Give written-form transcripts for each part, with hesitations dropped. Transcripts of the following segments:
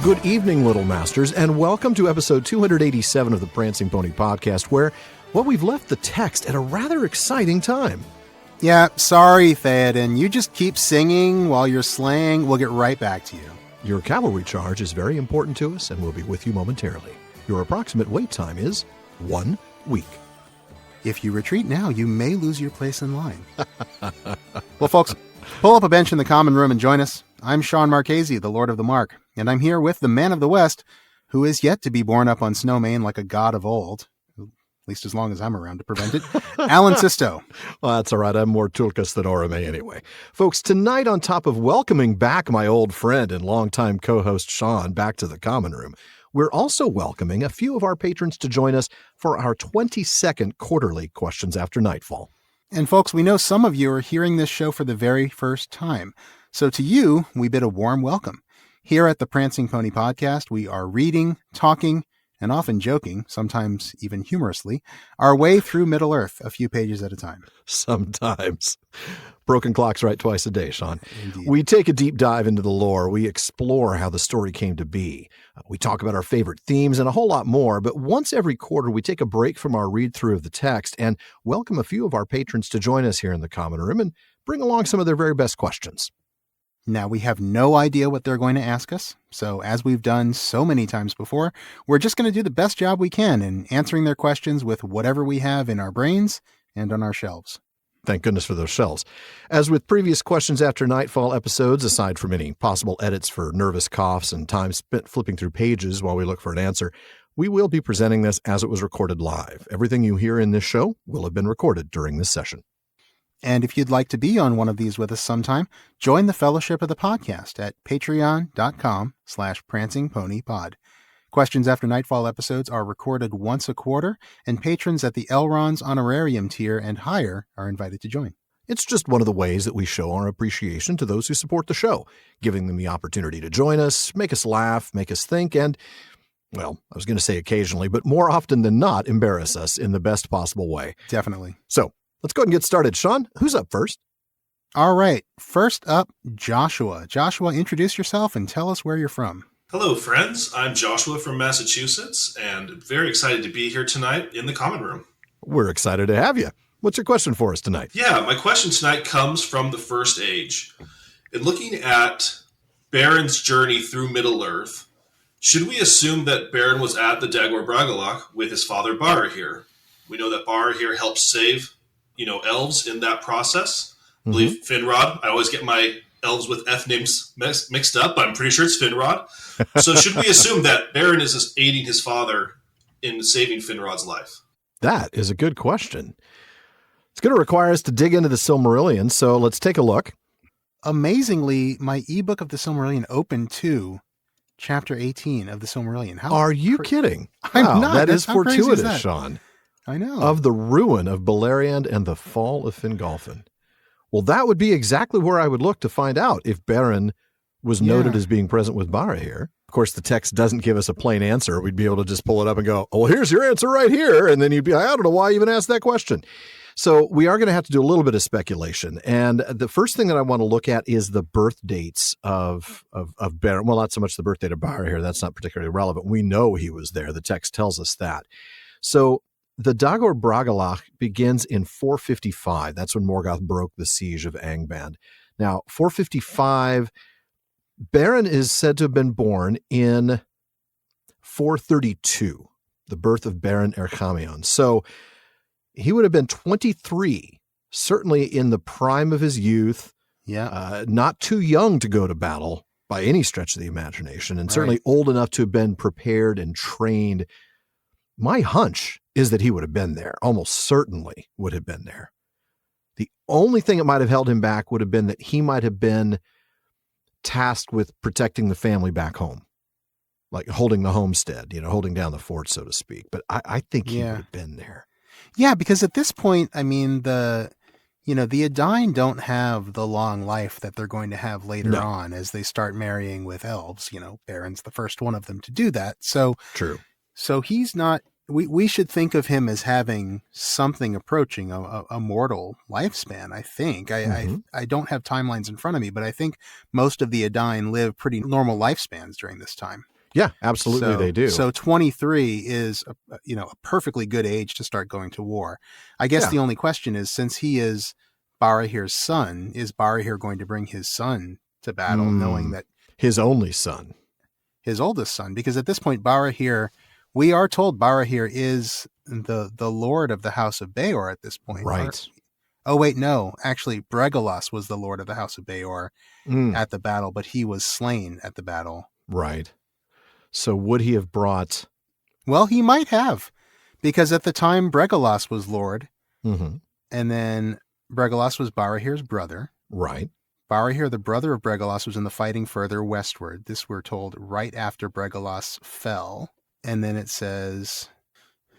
Good evening, Little Masters, and welcome to episode 287 of the Prancing Pony Podcast, where, well, we've left the text at a rather exciting time. Yeah, sorry, Theoden. You just keep singing while you're slaying. We'll get right back to you. Your cavalry charge is very important to us, and we'll be with you momentarily. Your approximate wait time is 1 week. If you retreat now, you may lose your place in line. Well, folks, pull up a bench in the common room and join us. I'm Shawn Marchese, the Lord of the Mark, and I'm here with the Man of the West, who is yet to be borne up on Snowmane like a god of old, at least as long as I'm around to prevent it, Alan Sisto. Well, that's all right. I'm more Tulkas than Orome anyway. Folks, tonight, on top of welcoming back my old friend and longtime co-host Shawn back to the common room, we're also welcoming a few of our patrons to join us for our 22nd quarterly Questions After Nightfall. And folks, we know some of you are hearing this show for the very first time. So to you, we bid a warm welcome. Here at the Prancing Pony Podcast, we are reading, talking, and often joking, sometimes even humorously, our way through Middle-earth a few pages at a time. Sometimes. Broken clocks right twice a day, Shawn. Indeed. We take a deep dive into the lore. We explore how the story came to be. We talk about our favorite themes and a whole lot more. But once every quarter, we take a break from our read-through of the text and welcome a few of our patrons to join us here in the common room and bring along some of their very best questions. Now, we have no idea what they're going to ask us, so as we've done so many times before, we're just going to do the best job we can in answering their questions with whatever we have in our brains and on our shelves. Thank goodness for those shelves. As with previous Questions After Nightfall episodes, aside from any possible edits for nervous coughs and time spent flipping through pages while we look for an answer, we will be presenting this as it was recorded live. Everything you hear in this show will have been recorded during this session. And if you'd like to be on one of these with us sometime, join the Fellowship of the Podcast at patreon.com/prancingponypod. Questions After Nightfall episodes are recorded once a quarter, and patrons at the Elrond's honorarium tier and higher are invited to join. It's just one of the ways that we show our appreciation to those who support the show, giving them the opportunity to join us, make us laugh, make us think, and, well, I was going to say occasionally, but more often than not, embarrass us in the best possible way. Definitely. So, let's go ahead and get started. Shawn, who's up first? All right. First up, Joshua. Joshua, introduce yourself and tell us where you're from. Hello, friends. I'm Joshua from Massachusetts, and very excited to be here tonight in the common room. We're excited to have you. What's your question for us tonight? Yeah, my question tonight comes from the First Age. In looking at Beren's journey through Middle-earth, should we assume that Beren was at the Dagor Bragollach with his father Barahir? We know that Barahir helped save elves in that process. I believe Finrod. I always get my elves with F names mixed up, but I'm pretty sure it's Finrod. So should we assume that Beren is aiding his father in saving Finrod's life? That is a good question. It's going to require us to dig into the Silmarillion, so let's take a look. Amazingly, my ebook of the Silmarillion opened to chapter 18 of the Silmarillion. How Are you kidding? I'm wow, not. That is How crazy is fortuitous, that? Shawn. I know. Of the ruin of Beleriand and the fall of Fingolfin. Well, that would be exactly where I would look to find out if Beren was noted as being present with Barahir. Of course, the text doesn't give us a plain answer. We'd be able to just pull it up and go, oh, well, here's your answer right here. And then you'd be like, I don't know why I even asked that question. So we are going to have to do a little bit of speculation. And the first thing that I want to look at is the birth dates of Beren. Well, not so much the birth date of Barahir. That's not particularly relevant. We know he was there. The text tells us that. So the Dagor Bragollach begins in 455. That's when Morgoth broke the siege of Angband. Now, 455, Beren is said to have been born in 432, the birth of Beren Erchamion. So he would have been 23, certainly in the prime of his youth. Yeah. Not too young to go to battle by any stretch of the imagination, and certainly old enough to have been prepared and trained. My hunch is that he would have been there, almost certainly would have been there. The only thing that might have held him back would have been that he might have been tasked with protecting the family back home, like holding the homestead, holding down the fort, so to speak. But I think he would have been there. Yeah, because at this point, I mean, the Edain don't have the long life that they're going to have later on as they start marrying with elves. Beren's the first one of them to do that. So True. So he's not, we should think of him as having something approaching a mortal lifespan, I think. I don't have timelines in front of me, but I think most of the Edain live pretty normal lifespans during this time. Yeah, absolutely they do. So 23 is a perfectly good age to start going to war. I guess the only question is, since he is Barahir's son, is Barahir going to bring his son to battle, knowing that his only son, his oldest son? Because at this point, Barahir, we are told Barahir is the Lord of the House of Beor at this point. Right. Oh, wait, no. Actually, Bragollach was the Lord of the House of Beor at the battle, but he was slain at the battle. Right. So would he have brought... Well, he might have, because at the time, Bragollach was Lord, and then Bragollach was Barahir's brother. Right. Barahir, the brother of Bragollach, was in the fighting further westward. This we're told right after Bragollach fell. And then it says...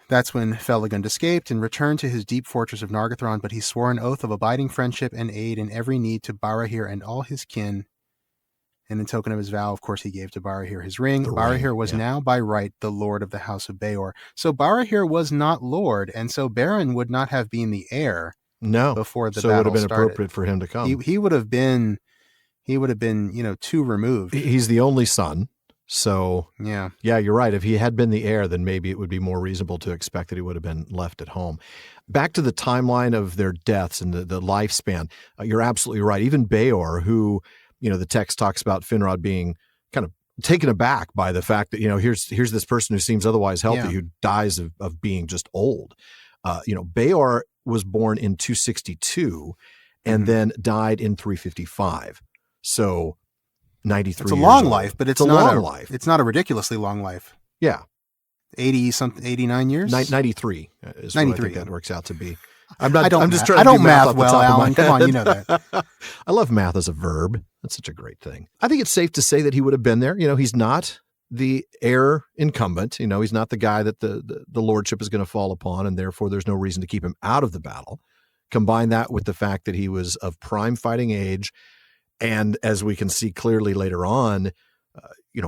That's when Felagund escaped and returned to his deep fortress of Nargothrond, but he swore an oath of abiding friendship and aid in every need to Barahir and all his kin. And in token of his vow, of course, he gave to Barahir his ring. Barahir was now by right the Lord of the House of Beor. So Barahir was not Lord, and so Beren would not have been the heir before the battle started. So it would have been appropriate for him to come. He would have been, too removed. He's the only son. So, yeah, you're right. If he had been the heir, then maybe it would be more reasonable to expect that he would have been left at home. Back to the timeline of their deaths and the lifespan, you're absolutely right. Even Beor, who, the text talks about Finrod being kind of taken aback by the fact that, here's this person who seems otherwise healthy, who dies of being just old. Beor was born in 262 and then died in 355. So 93 It's a long old. life, but it's a not long life. It's not a ridiculously long life. Yeah. 89 years? 93 is 93. What I think that works out to be. I don't math well, Alan. Come on, you know that. I love math as a verb. That's such a great thing. I think it's safe to say that he would have been there. He's not the heir incumbent. He's not the guy that the lordship is going to fall upon, and therefore there's no reason to keep him out of the battle. Combine that with the fact that he was of prime fighting age, and as we can see clearly later on,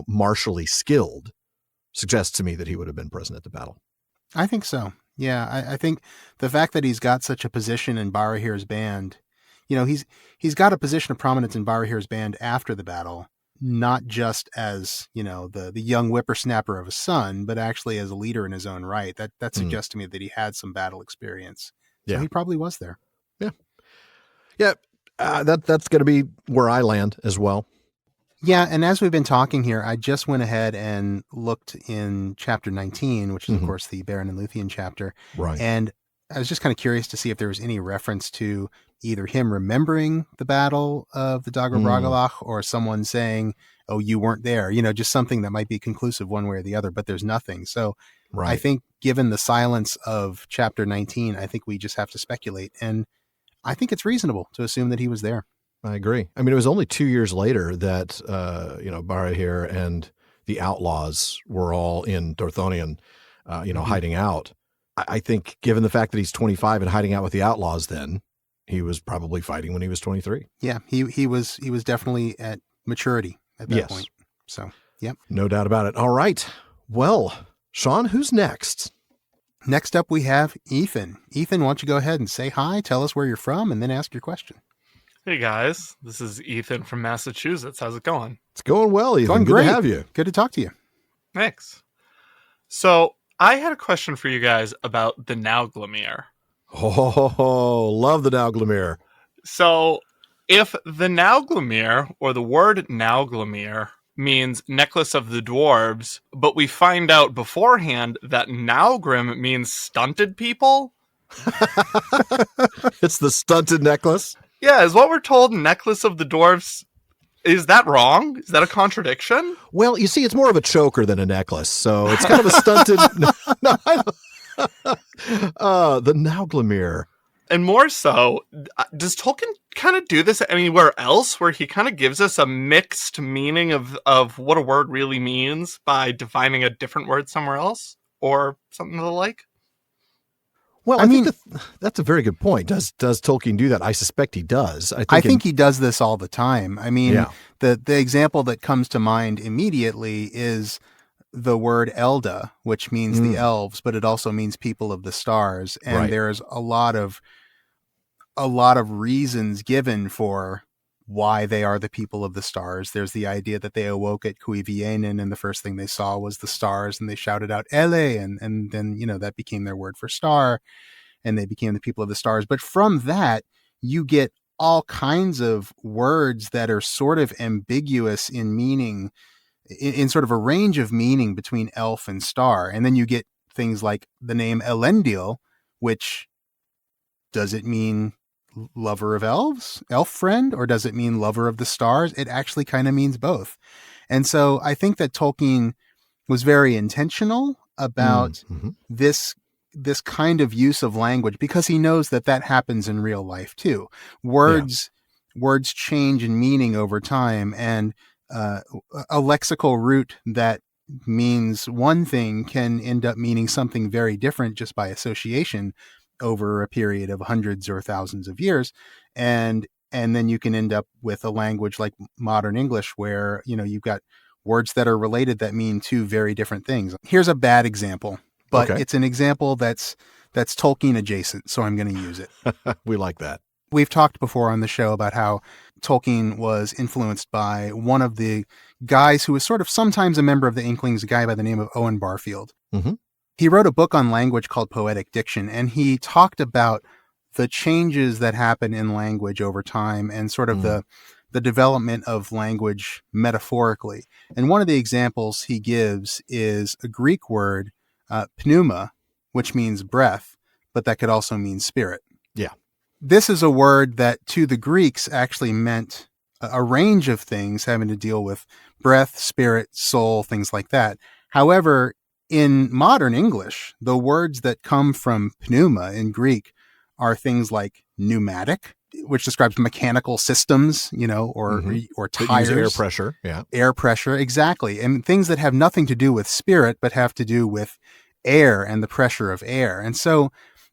martially skilled, suggests to me that he would have been present at the battle. I think so. Yeah, I think the fact that he's got such a position in Barahir's band, he's got a position of prominence in Barahir's band after the battle, not just as, the young whippersnapper of a son, but actually as a leader in his own right. That suggests to me that he had some battle experience. So he probably was there. Yeah. Yeah. That's going to be where I land as well. Yeah, and as we've been talking here, I just went ahead and looked in chapter 19, which is, of course, the Beren and Luthien chapter. Right. And I was just kind of curious to see if there was any reference to either him remembering the battle of the Dagor Bragollach or someone saying, oh, you weren't there. Just something that might be conclusive one way or the other, but there's nothing. So I think given the silence of chapter 19, I think we just have to speculate. And I think it's reasonable to assume that he was there. I agree. I mean, it was only 2 years later that, Barahir and the outlaws were all in Dorthonion, hiding out. I think given the fact that he's 25 and hiding out with the outlaws, then he was probably fighting when he was 23. Yeah, he was definitely at maturity at that point. So, yeah. No doubt about it. All right. Well, Shawn, who's next? Next up, we have Ethan. Ethan, why don't you go ahead and say hi, tell us where you're from, and then ask your question. Hey guys, this is Ethan from Massachusetts. How's it going? It's going well, Ethan. Going great. Good to have you. Good to talk to you. Thanks. So I had a question for you guys about the Nauglamir. Oh, love the Nauglamir. So if the Nauglamir, or the word Nauglamir, means necklace of the dwarves, but we find out beforehand that Naugrim means stunted people? It's the stunted necklace? Yeah, is what we're told necklace of the dwarves, is that wrong? Is that a contradiction? Well, you see, it's more of a choker than a necklace, so it's kind of a stunted... the Nauglamir. And more so, does Tolkien kind of do this anywhere else where he kind of gives us a mixed meaning of what a word really means by defining a different word somewhere else or something of the like? Well, I mean, that's a very good point. Does Tolkien do that? I suspect he does. I think he does this all the time. I mean, the example that comes to mind immediately is the word Elda, which means the elves, but it also means people of the stars. And there's a lot of reasons given for why they are the people of the stars. There's the idea that they awoke at Cuivienen, and the first thing they saw was the stars, and they shouted out Ele, and then, that became their word for star, and they became the people of the stars. But from that, you get all kinds of words that are sort of ambiguous in meaning, in sort of a range of meaning between elf and star. And then you get things like the name Eärendil, which, does it mean lover of elves, elf friend, or does it mean lover of the stars? It actually kind of means both. And so I think that Tolkien was very intentional about this kind of use of language, because he knows that happens in real life too. Words change in meaning over time, and a lexical root that means one thing can end up meaning something very different just by association over a period of hundreds or thousands of years. And then you can end up with a language like modern English where, you've got words that are related that mean two very different things. Here's a bad example, but it's an example that's Tolkien adjacent, so I'm going to use it. We like that. We've talked before on the show about how Tolkien was influenced by one of the guys who was sort of sometimes a member of the Inklings, a guy by the name of Owen Barfield. Mm-hmm. He wrote a book on language called Poetic Diction, and he talked about the changes that happen in language over time and sort of the development of language metaphorically. And one of the examples he gives is a Greek word, pneuma, which means breath, but that could also mean spirit. Yeah. This is a word that to the Greeks actually meant a range of things having to deal with breath, spirit, soul, things like that. However, in modern English, the words that come from pneuma in Greek are things like pneumatic, which describes mechanical systems, or tires. Air pressure. Yeah. Air pressure. Exactly. And things that have nothing to do with spirit, but have to do with air and the pressure of air. And so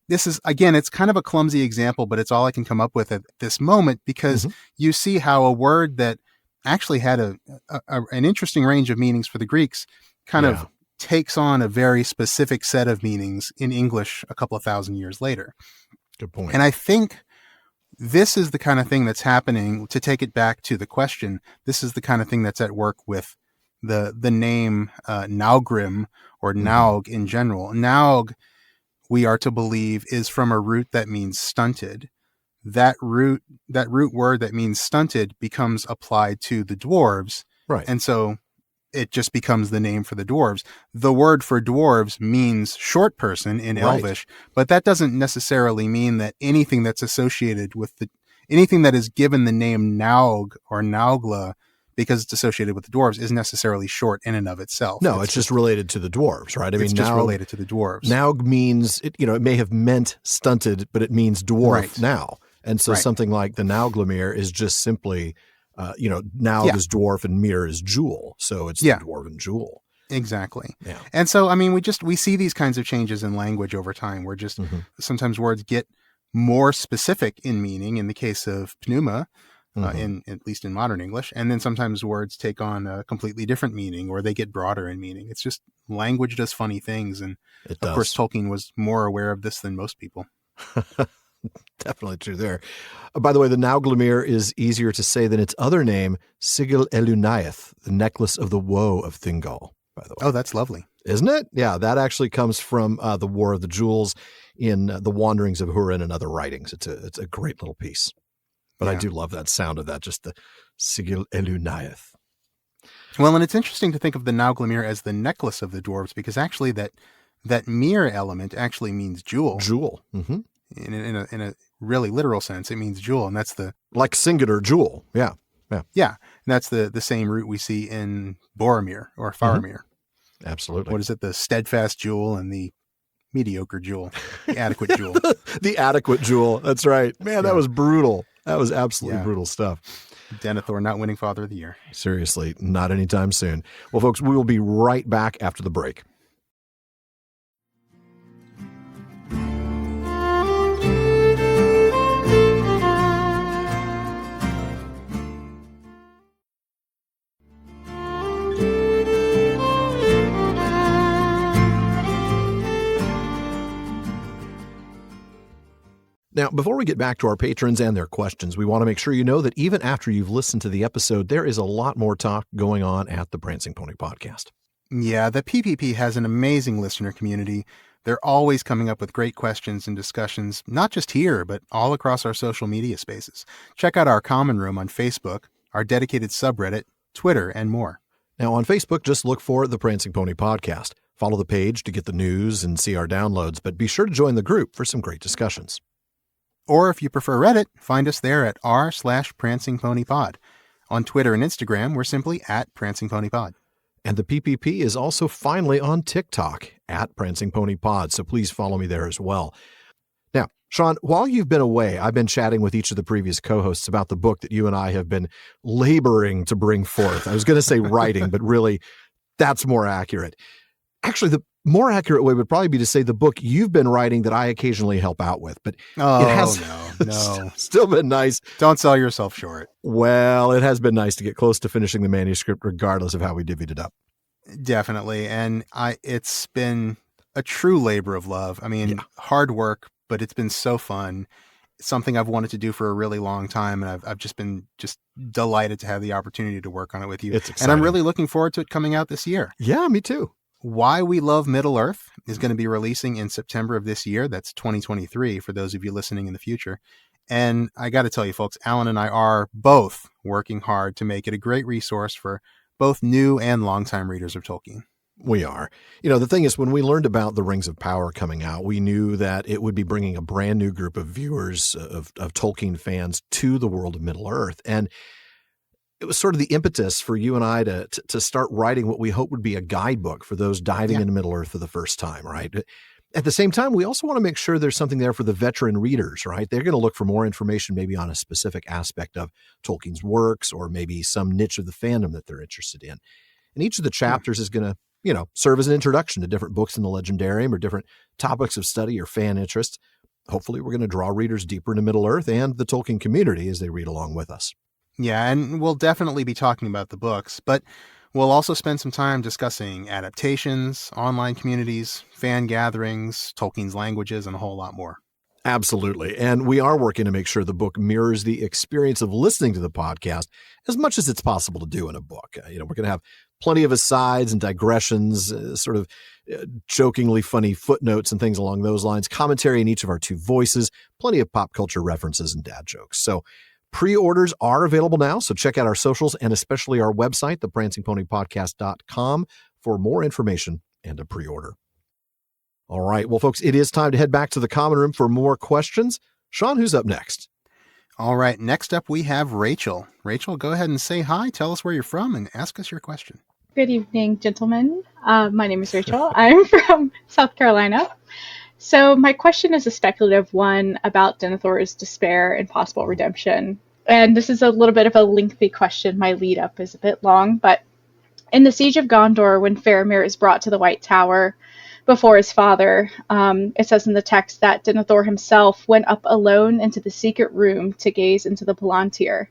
this is, again, it's kind of a clumsy example, but it's all I can come up with at this moment, because you see how a word that actually had an interesting range of meanings for the Greeks kind of takes on a very specific set of meanings in English a couple of thousand years later. Good point. And I think this is the kind of thing that's happening, to take it back to the question, this is the kind of thing that's at work with the name Naugrim, or Naug in general. Naug, we are to believe, is from a root that means stunted. That root word that means stunted becomes applied to the dwarves. Right. And so it just becomes the name for the dwarves. The word for dwarves means short person in Elvish, but that doesn't necessarily mean that anything that's associated with anything that is given the name Naug or Naugla, because it's associated with the dwarves, is necessarily short in and of itself. No, it's just related to the dwarves, right? It's just related to the dwarves. Naug means, it may have meant stunted, but it means dwarf now. And so something like the Nauglamir is just simply, Naug is dwarf and Mir is jewel. So it's the dwarven jewel. Exactly. Yeah. And so, I mean, we see these kinds of changes in language over time, where just sometimes words get more specific in meaning, in the case of pneuma, at least in modern English. And then sometimes words take on a completely different meaning, or they get broader in meaning. It's just, language does funny things. And of course, Tolkien was more aware of this than most people. Definitely true there. By the way, the Nauglamir is easier to say than its other name, Sigil Elunaieth, the necklace of the woe of Thingol, by the way. Oh, that's lovely. Isn't it? Yeah, that actually comes from the War of the Jewels in The Wanderings of Hurin and Other Writings. It's a great little piece. But I do love that sound of that, just the Sigil Elunaieth. Well, and it's interesting to think of the Nauglamir as the necklace of the dwarves, because actually that mir element actually means jewel. Jewel. Mm-hmm. In a really literal sense, it means jewel, and that's like singular jewel. Yeah. And that's the same root we see in Boromir or Faramir. Absolutely. What is it? The steadfast jewel and the mediocre jewel, the adequate jewel. The adequate jewel. That's right. Man, that was brutal. That was absolutely brutal stuff. Denethor not winning Father of the Year. Seriously, not anytime soon. Well, folks, we will be right back after the break. Now, before we get back to our patrons and their questions, we want to make sure you know that even after you've listened to the episode, there is a lot more talk going on at the Prancing Pony Podcast. Yeah, the PPP has an amazing listener community. They're always coming up with great questions and discussions, not just here, but all across our social media spaces. Check out our common room on Facebook, our dedicated subreddit, Twitter, and more. Now, on Facebook, just look for the Prancing Pony Podcast. Follow the page to get the news and see our downloads, but be sure to join the group for some great discussions. Or if you prefer Reddit, find us there at r/prancingponypod. On Twitter and Instagram, we're simply at prancingponypod. And the PPP is also finally on TikTok at Prancing Pony Pod, so please follow me there as well. Now, Shawn, while you've been away, I've been chatting with each of the previous co-hosts about the book that you and I have been laboring to bring forth. I was going to say writing, but really, that's more accurate. Actually, the more accurate way would probably be to say the book you've been writing that I occasionally help out with. But Oh, it has no. still been nice. Don't sell yourself short. Well, it has been nice to get close to finishing the manuscript, regardless of how we divvied it up. Definitely. And it's been a true labor of love. I mean, hard work, but it's been so fun. It's something I've wanted to do for a really long time. And I've just been delighted to have the opportunity to work on it with you. It's exciting. And I'm really looking forward to it coming out this year. Yeah, me too. Why We Love Middle-earth is going to be releasing in September of this year. That's 2023 for those of you listening in the future. And I got to tell you, folks, Alan and I are both working hard to make it a great resource for both new and longtime readers of Tolkien. We are. You know, the thing is, when we learned about The Rings of Power coming out, we knew that it would be bringing a brand new group of viewers, of Tolkien fans, to the world of Middle-earth. And it was sort of the impetus for you and I to start writing what we hope would be a guidebook for those diving into Middle-earth for the first time, right? At the same time, we also want to make sure there's something there for the veteran readers, right? They're going to look for more information maybe on a specific aspect of Tolkien's works or maybe some niche of the fandom that they're interested in. And each of the chapters is going to, serve as an introduction to different books in the legendarium or different topics of study or fan interest. Hopefully, we're going to draw readers deeper into Middle-earth and the Tolkien community as they read along with us. Yeah, and we'll definitely be talking about the books, but we'll also spend some time discussing adaptations, online communities, fan gatherings, Tolkien's languages, and a whole lot more. Absolutely. And we are working to make sure the book mirrors the experience of listening to the podcast as much as it's possible to do in a book. We're going to have plenty of asides and digressions, jokingly funny footnotes and things along those lines, commentary in each of our two voices, plenty of pop culture references and dad jokes. So pre-orders are available now, so check out our socials and especially our website, theprancingponypodcast.com, for more information and a pre-order. All right, well, folks, it is time to head back to the common room for more questions. Shawn, who's up next? All right, next up we have Rachel. Rachel, go ahead and say hi, tell us where you're from, and ask us your question. Good evening, gentlemen. My name is Rachel. I'm from South Carolina. So my question is a speculative one about Denethor's despair and possible redemption. And this is a little bit of a lengthy question. My lead up is a bit long, but in the Siege of Gondor, when Faramir is brought to the White Tower before his father, it says in the text that Denethor himself went up alone into the secret room to gaze into the Palantir.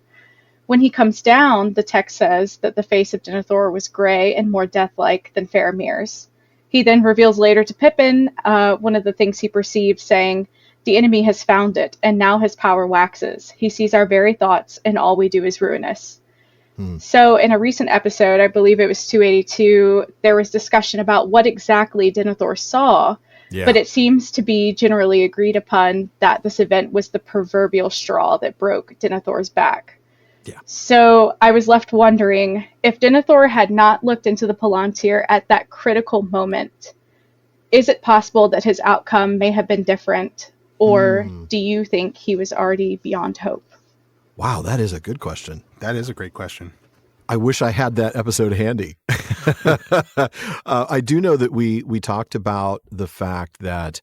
When he comes down, the text says that the face of Denethor was gray and more death-like than Faramir's. He then reveals later to Pippin one of the things he perceived, saying, "The enemy has found it, and now his power waxes. He sees our very thoughts, and all we do is ruinous." So in a recent episode, I believe it was 282, there was discussion about what exactly Denethor saw, but it seems to be generally agreed upon that this event was the proverbial straw that broke Denethor's back. Yeah. So I was left wondering, if Denethor had not looked into the Palantir at that critical moment, is it possible that his outcome may have been different? Or do you think he was already beyond hope? Wow, that is a good question. That is a great question. I wish I had that episode handy. I do know that we talked about the fact that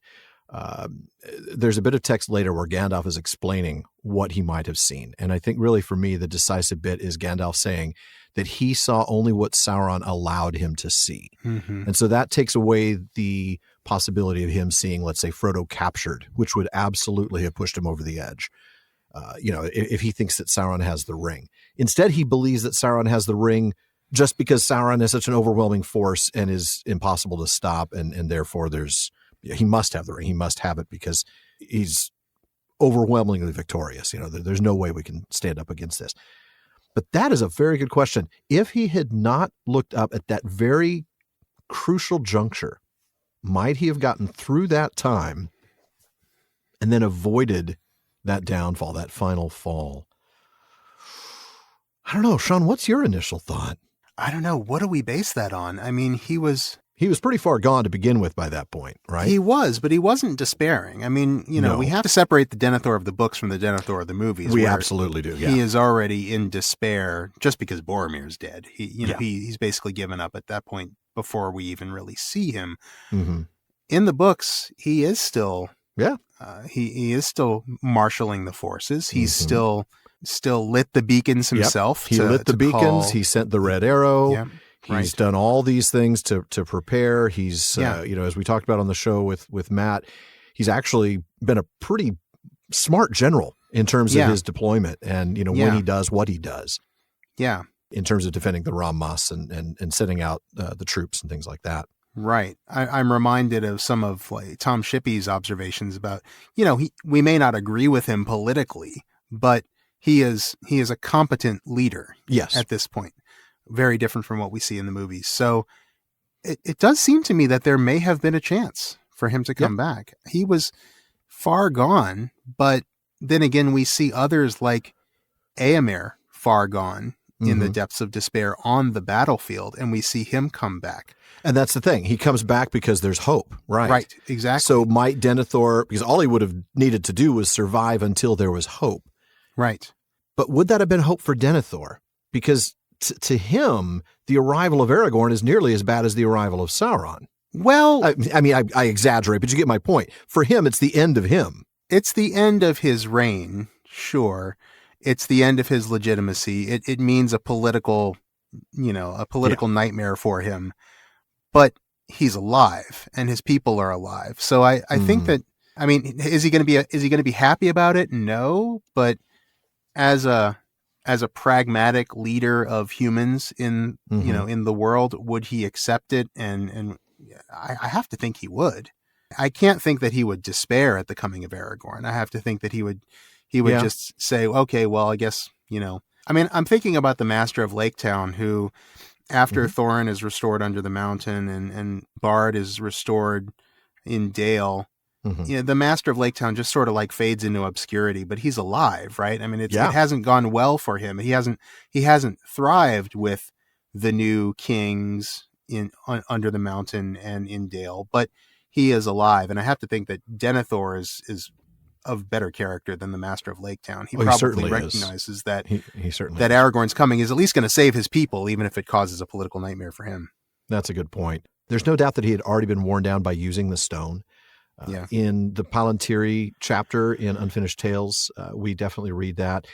there's a bit of text later where Gandalf is explaining what he might have seen. And I think really for me, the decisive bit is Gandalf saying that he saw only what Sauron allowed him to see. Mm-hmm. And so that takes away the possibility of him seeing, let's say, Frodo captured, which would absolutely have pushed him over the edge. If he thinks that Sauron has the ring. Instead, he believes that Sauron has the ring just because Sauron is such an overwhelming force and is impossible to stop. And therefore he must have the ring. He must have it because he's overwhelmingly victorious. There's no way we can stand up against this. But that is a very good question. If he had not looked up at that very crucial juncture, might he have gotten through that time and then avoided that downfall, that final fall? I don't know. Shawn, what's your initial thought? I don't know. What do we base that on? I mean, he was pretty far gone to begin with by that point, right? He was, but he wasn't despairing. I mean, No. we have to separate the Denethor of the books from the Denethor of the movies. We where absolutely do, yeah. He is already in despair just because Boromir's dead. Yeah. He's basically given up at that point before we even really see him. Mm-hmm. In the books, he is still Yeah. He is still marshaling the forces. He's Mhm. still lit the beacons himself. He lit the beacons. call- He sent the red arrow. Yeah, He's right. done all these things to prepare. He's, Yeah. as we talked about on the show with Matt, he's actually been a pretty smart general in terms of Yeah. his deployment and, when Yeah. he does what he does Yeah, in terms of defending the Rammas and setting out the troops and things like that. right. I'm reminded of some of Tom Shippey's observations about, we may not agree with him politically, but he is a competent leader Yes. at this point. Very different from what we see in the movies. So it does seem to me that there may have been a chance for him to come back. He was far gone, but then again, we see others like Eärendil far gone in the Mhm. depths of despair on the battlefield, and we see him come back. And that's the thing. He comes back because there's hope, right? Right, exactly. So might Denethor, because all he would have needed to do was survive until there was hope. Right. But would that have been hope for Denethor? Because to him, the arrival of Aragorn is nearly as bad as the arrival of Sauron. Well, I exaggerate, but you get my point. For him, it's the end of him. it's the end of his reign, sure. It's the end of his legitimacy. It means a political nightmare for him. But he's alive, and his people are alive. So I think that, is he going to be happy about it? No, but as a pragmatic leader of humans in in the world, would he accept it? And I have to think he would. I can't think that he would despair at the coming of Aragorn. I have to think that he would just say, okay, well, I guess, I'm thinking about the Master of Lake Town, who after Thorin is restored under the mountain and Bard is restored in Dale, the Master of Lake Town just sort of like fades into obscurity, but he's alive, right? I mean, it hasn't gone well for him. He hasn't thrived with the new kings under the mountain and in Dale, but he is alive. And I have to think that Denethor is of better character than the Master of Lake Town. He probably recognizes that he certainly that Aragorn's coming is at least going to save his people, even if it causes a political nightmare for him. That's a good point. There's no doubt that he had already been worn down by using the stone. In the Palantiri chapter in Unfinished Tales, we definitely read that.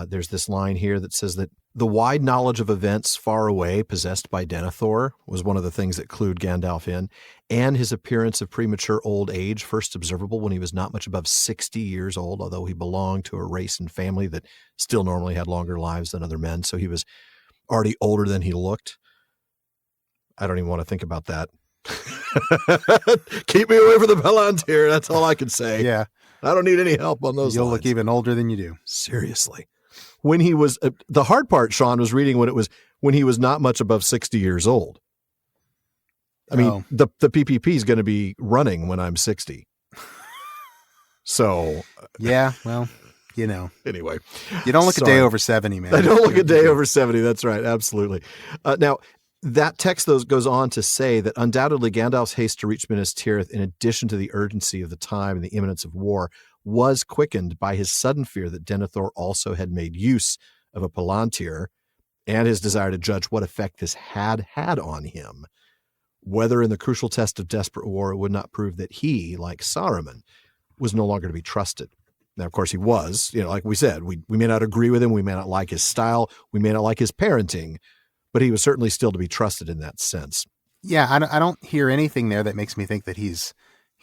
There's this line here that says that the wide knowledge of events far away possessed by Denethor was one of the things that clued Gandalf in, and his appearance of premature old age, first observable when he was not much above 60 years old, although he belonged to a race and family that still normally had longer lives than other men. So he was already older than he looked. I don't even want to think about that. Keep me away from the Palantir. That's all I can say. Yeah. I don't need any help on those You'll lines. look even older than you do. Seriously. When he was, the hard part, Shawn, was reading when he was not much above 60 years old. I mean, the PPP is going to be running when I'm 60. So. Yeah, well, Anyway. You don't look a day over 70, man. I don't look a day over 70. That's right. Absolutely. Now, that text goes on to say that undoubtedly Gandalf's haste to reach Minas Tirith, in addition to the urgency of the time and the imminence of war, was quickened by his sudden fear that Denethor also had made use of a Palantir, and his desire to judge what effect this had on him. Whether in the crucial test of desperate war, it would not prove that he, like Saruman, was no longer to be trusted. Now, of course, he was, like we said, we may not agree with him. We may not like his style. We may not like his parenting, but he was certainly still to be trusted in that sense. Yeah, I don't hear anything there that makes me think that he's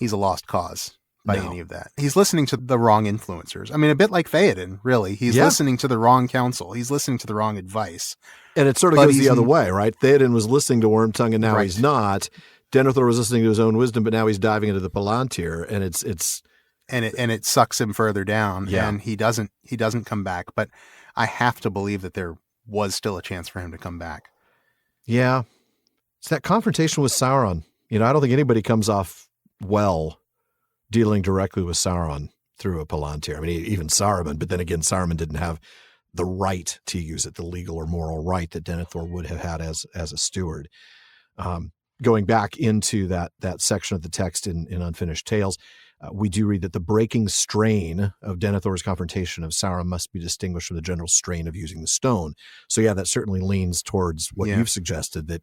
a lost cause by any of that. He's listening to the wrong influencers. I mean, a bit like Theoden, really. He's listening to the wrong counsel. He's listening to the wrong advice. And it sort of goes the other way, right? Theoden was listening to Wormtongue, and now he's not. Denethor was listening to his own wisdom, but now he's diving into the Palantir, and it's and it sucks him further down, and he doesn't come back. But I have to believe that there was still a chance for him to come back. Yeah. It's that confrontation with Sauron. I don't think anybody comes off well dealing directly with Sauron through a Palantir. I mean, even Saruman, but then again, Saruman didn't have the right to use it, the legal or moral right that Denethor would have had as a steward. Going back into that section of the text in Unfinished Tales, we do read that the breaking strain of Denethor's confrontation of Sauron must be distinguished from the general strain of using the stone. So yeah, that certainly leans towards what you've suggested, that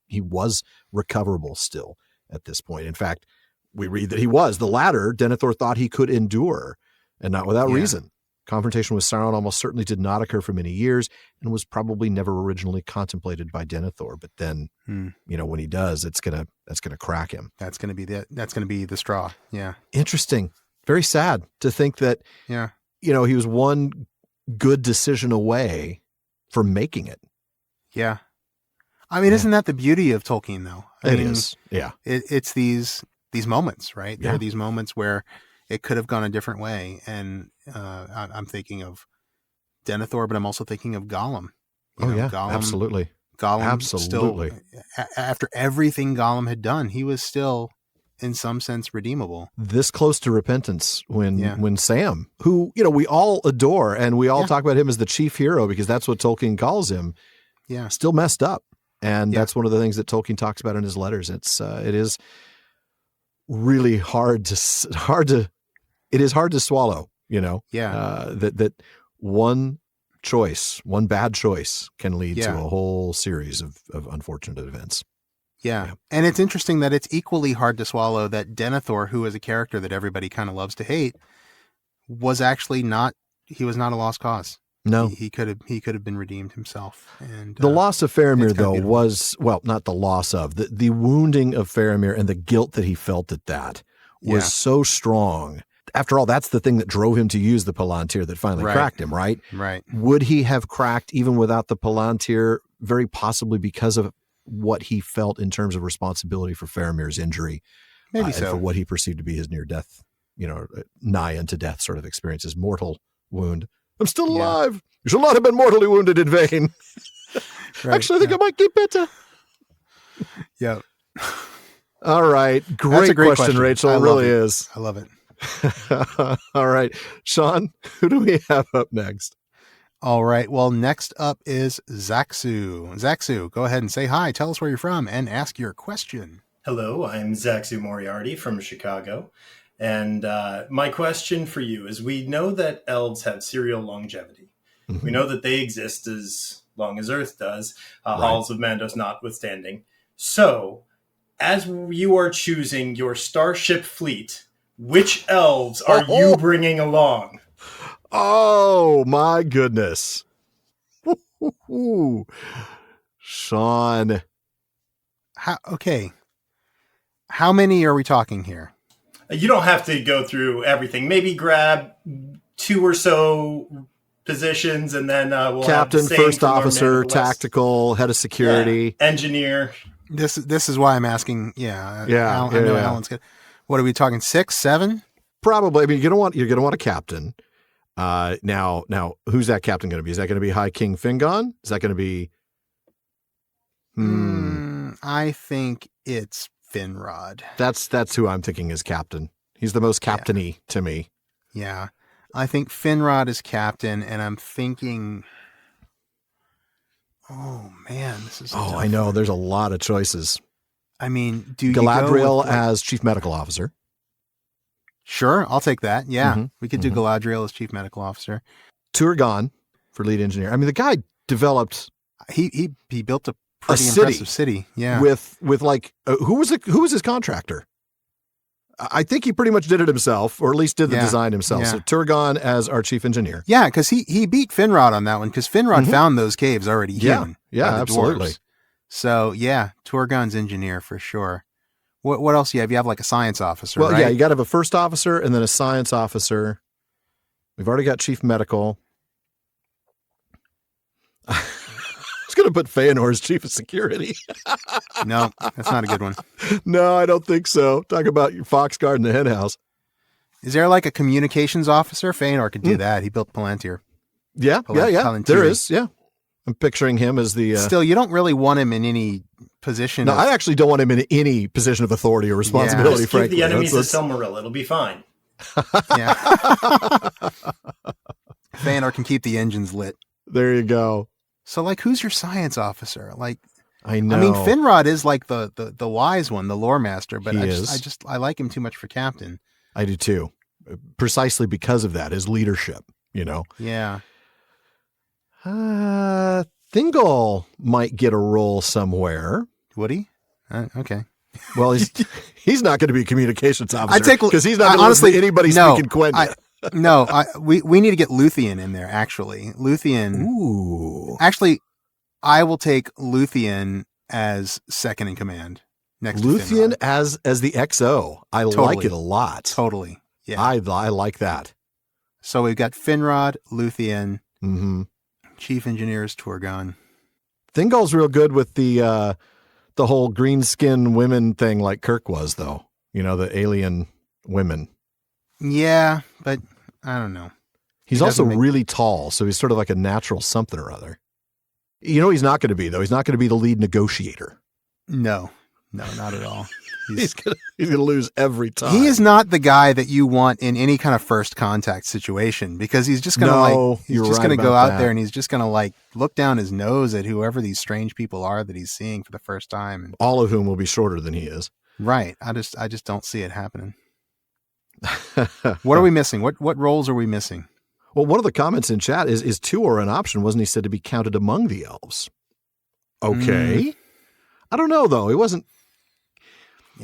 he was recoverable still at this point. In fact, we read that he was. The latter, Denethor thought he could endure, and not without reason. Confrontation with Sauron almost certainly did not occur for many years and was probably never originally contemplated by Denethor. But then, when he does, that's gonna crack him. That's gonna be the straw. Yeah. Interesting. Very sad to think that. Yeah. He was one good decision away from making it. Yeah. I mean, isn't that the beauty of Tolkien, though? It is. Yeah. It's these moments, right? There are these moments where it could have gone a different way. And I'm thinking of Denethor, but I'm also thinking of Gollum. Gollum, absolutely. Gollum, absolutely. Still, after everything Gollum had done, he was still, in some sense, redeemable. This close to repentance when Sam, who we all adore and we all talk about him as the chief hero because that's what Tolkien calls him, still messed up. And that's one of the things that Tolkien talks about in his letters. It is really hard to swallow, that one bad choice can lead to a whole series of unfortunate events. Yeah. And it's interesting that it's equally hard to swallow that Denethor, who is a character that everybody kind of loves to hate, was actually not a lost cause. No, he could have been redeemed himself. And the loss of Faramir, though, was not the loss of the wounding of Faramir and the guilt that he felt at that was so strong. After all, that's the thing that drove him to use the Palantir that finally cracked him, right? Right. Would he have cracked even without the Palantir? Very possibly because of what he felt in terms of responsibility for Faramir's injury. Maybe so. And for what he perceived to be his near death, nigh unto death sort of experience, his mortal wound. I'm still alive. You shall not have been mortally wounded in vain. Actually, I think I might get better. Yeah. All right. Great question, Rachel. It really is. I love it. All right. Shawn, who do we have up next? All right. Well, next up is Zaxu. Zaxu, go ahead and say hi. Tell us where you're from and ask your question. Hello, I'm Zaxu Moriarty from Chicago. And my question for you is, we know that elves have serial longevity. Mm-hmm. We know that they exist as long as Earth does, Halls of Mandos notwithstanding. So, as you are choosing your starship fleet, which elves are you bringing along? Oh, my goodness. Shawn. How many are we talking here? You don't have to go through everything. Maybe grab 2 or so positions, and then we'll Captain, have the same first officer, tactical, head of security, engineer. This is why I'm asking. I know Alan's good. What are we talking? 6, 7? Probably. I mean, you're gonna want a captain. Now, who's that captain going to be? Is that going to be High King Fingon? Is that going to be? I think it's Finrod. That's who I'm thinking is captain. He's the most captain-y to me. Yeah. I think Finrod is captain, and I'm thinking, oh man, this is I know. There's a lot of choices. I mean, do Galadriel you go with, as chief medical officer? Sure, I'll take that. Yeah, we could do Galadriel as chief medical officer. Turgon for lead engineer. I mean, the guy developed. He built a pretty impressive city. Yeah, with like who was his contractor? I think he pretty much did it himself, or at least did the design himself. Yeah. So Turgon as our chief engineer. Yeah, because he beat Finrod on that one, because Finrod found those caves already hewn. Yeah, absolutely. Dwarves. So yeah, Turgon's engineer for sure. What else do you have? You have like a science officer, right? Yeah, you got to have a first officer and then a science officer. We've already got chief medical. I was going to put Feanor as chief of security. No, that's not a good one. No, I don't think so. Talk about your Foxguard in the hen house. Is there like a communications officer? Feanor could do that. He built Palantir. Yeah. Palantir. There is. Yeah. I'm picturing him as the... Still, you don't really want him in any position. No, I actually don't want him in any position of authority or responsibility, Just frankly. give the enemies a Silmaril. It'll be fine. Yeah. Feanor can keep the engines lit. There you go. So, like, who's your science officer? Like, I know. I mean, Finrod is like the wise one, the lore master, but He I like him too much for captain. I do too. Precisely because of that, his leadership, you know? Yeah. Thingol might get a role somewhere. Would he? Okay. Well, he's not going to be a communications officer because he's not going to honestly, listen to anybody speaking Quenya. We need to get Luthien in there, actually. Luthien. Ooh. Actually, I will take Luthien as second in command. Next Luthien to as the XO. I like it a lot. Totally. Yeah. I like that. So we've got Finrod, Luthien, Mm-hmm. Chief Engineers Turgon. Thingol's real good with the whole green skin women thing like Kirk was, though. You know, the alien women. Yeah, but I don't know. He's also really tall, so he's sort of like a natural something or other. You know, he's not going to be, though. He's not going to be the lead negotiator. No, not at all. He's going to lose every time. He is not the guy that you want in any kind of first contact situation because he's just going to go out there and he's just going to like look down his nose at whoever these strange people are that he's seeing for the first time. All of whom will be shorter than he is. Right. I just don't see it happening. What are we missing? What roles are we missing? Well, one of the comments in chat is Tuor an option? Wasn't he said to be counted among the elves? Okay. I don't know, though. He wasn't.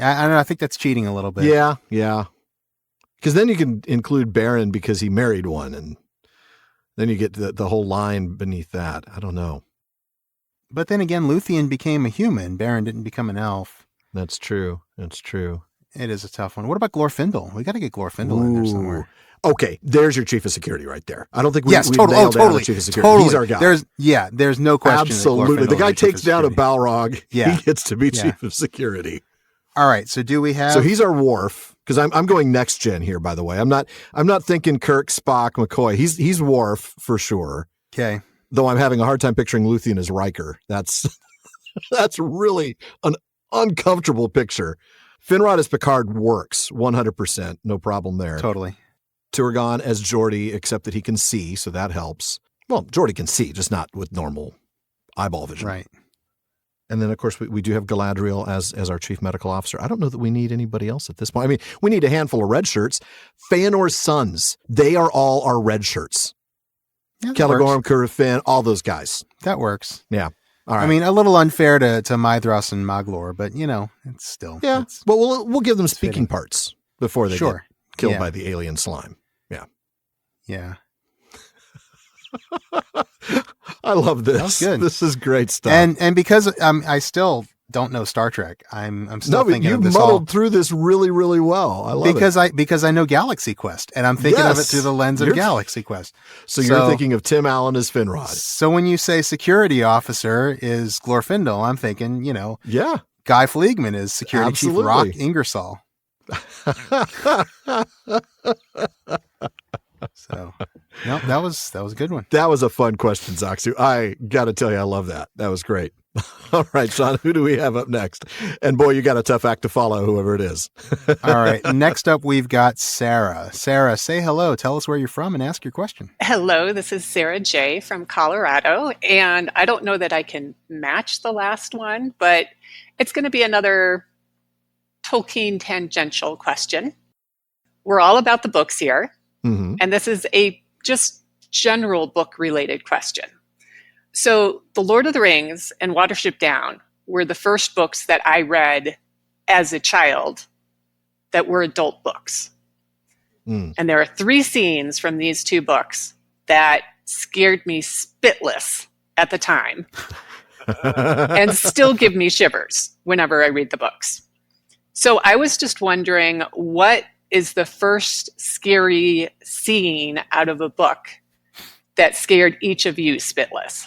I don't know. I think that's cheating a little bit. Yeah. Because then you can include Beren because he married one, and then you get the whole line beneath that. I don't know. But then again, Luthien became a human. Beren didn't become an elf. That's true. It is a tough one. What about Glorfindel? We got to get Glorfindel in there somewhere. Okay, there's your chief of security right there. I don't think we totally. nailed down the chief of security. Totally. He's our guy. There's no question. Absolutely. The guy takes down a Balrog. Yeah. He gets to be chief of security. All right. So do we have? So he's our Worf because I'm going next gen here. By the way, I'm not thinking Kirk, Spock, McCoy. He's Worf for sure. Okay. Though I'm having a hard time picturing Luthien as Riker. That's really an uncomfortable picture. Finrod as Picard works 100%. No problem there. Totally. Turgon as Geordi, except that he can see, so that helps. Well, Geordi can see, just not with normal eyeball vision. Right. And then, of course, we do have Galadriel as our chief medical officer. I don't know that we need anybody else at this point. I mean, we need a handful of red shirts. Feanor's sons, they are all our red shirts. Yeah, Caligorm, Curufin, all those guys. That works. Yeah. All right. I mean, a little unfair to Mithras and Maglor, but, you know, it's still. Yeah. Well, we'll give them speaking parts before they get killed Yeah. by the alien slime. Yeah. Yeah. I love this. That was good. This is great stuff. And because I still don't know Star Trek, I'm still thinking of this you muddled through this really, really well. I love it. Because I know Galaxy Quest, and I'm thinking of it through the lens of Galaxy Quest. So you're thinking of Tim Allen as Finrod. So when you say security officer is Glorfindel, I'm thinking, Guy Fleegman is security chief Rock Ingersoll. So, no, that was a good one. That was a fun question, Zaxu. I got to tell you, I love that. That was great. All right, Shawn, who do we have up next? And boy, you got a tough act to follow, whoever it is. All right, next up we've got Sarah. Sarah, say hello. Tell us where you're from and ask your question. Hello, this is Sarah J. from Colorado, and I don't know that I can match the last one, but it's going to be another Tolkien tangential question. We're all about the books here. Mm-hmm. And this is a just general book related question. So The Lord of the Rings and Watership Down were the first books that I read as a child that were adult books. And there are 3 scenes from these 2 books that scared me spitless at the time and still give me shivers whenever I read the books. So I was just wondering, what is the first scary scene out of a book that scared each of you spitless?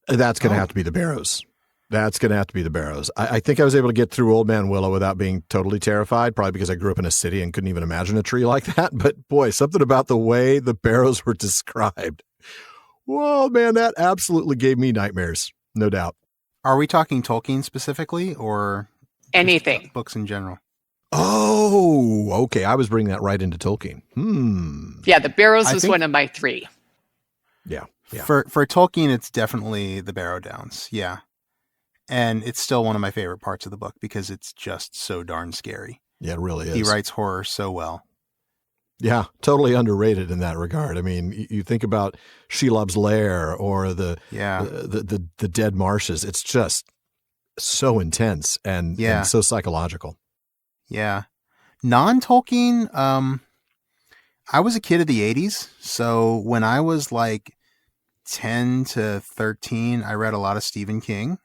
That's going to have to be the Barrows. That's going to have to be the Barrows. I think I was able to get through Old Man Willow without being totally terrified, probably because I grew up in a city and couldn't even imagine a tree like that. But boy, something about the way the Barrows were described. Whoa, man, that absolutely gave me nightmares. No doubt. Are we talking Tolkien specifically or Anything. books in general? Oh, okay. I was bringing that right into Tolkien. Yeah, the Barrows was one of my 3. Yeah. For Tolkien, it's definitely the Barrow Downs. Yeah. And it's still one of my favorite parts of the book because it's just so darn scary. Yeah, it really is. He writes horror so well. Yeah, totally underrated in that regard. I mean, you think about Shelob's Lair or the Dead Marshes. It's just so intense and so psychological. Yeah. Non-Tolkien, I was a kid of the 80s. So when I was like 10 to 13, I read a lot of Stephen King.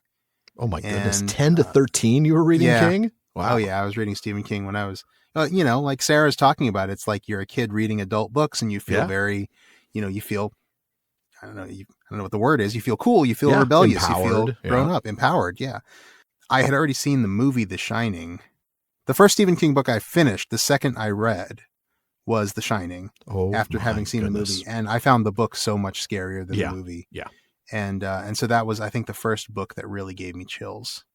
Oh my goodness. 10 to 13 you were reading King? Wow. Oh yeah. I was reading Stephen King when I was, like Sarah's talking about, it's like you're a kid reading adult books and you feel very, you feel, I don't know what the word is. You feel cool. You feel rebellious. Empowered, you feel grown up, empowered. Yeah. I had already seen the movie, The Shining. The first Stephen King book I finished, the second I read was The Shining after having seen the movie. And I found the book so much scarier than the movie. Yeah. And so that was, I think, the first book that really gave me chills.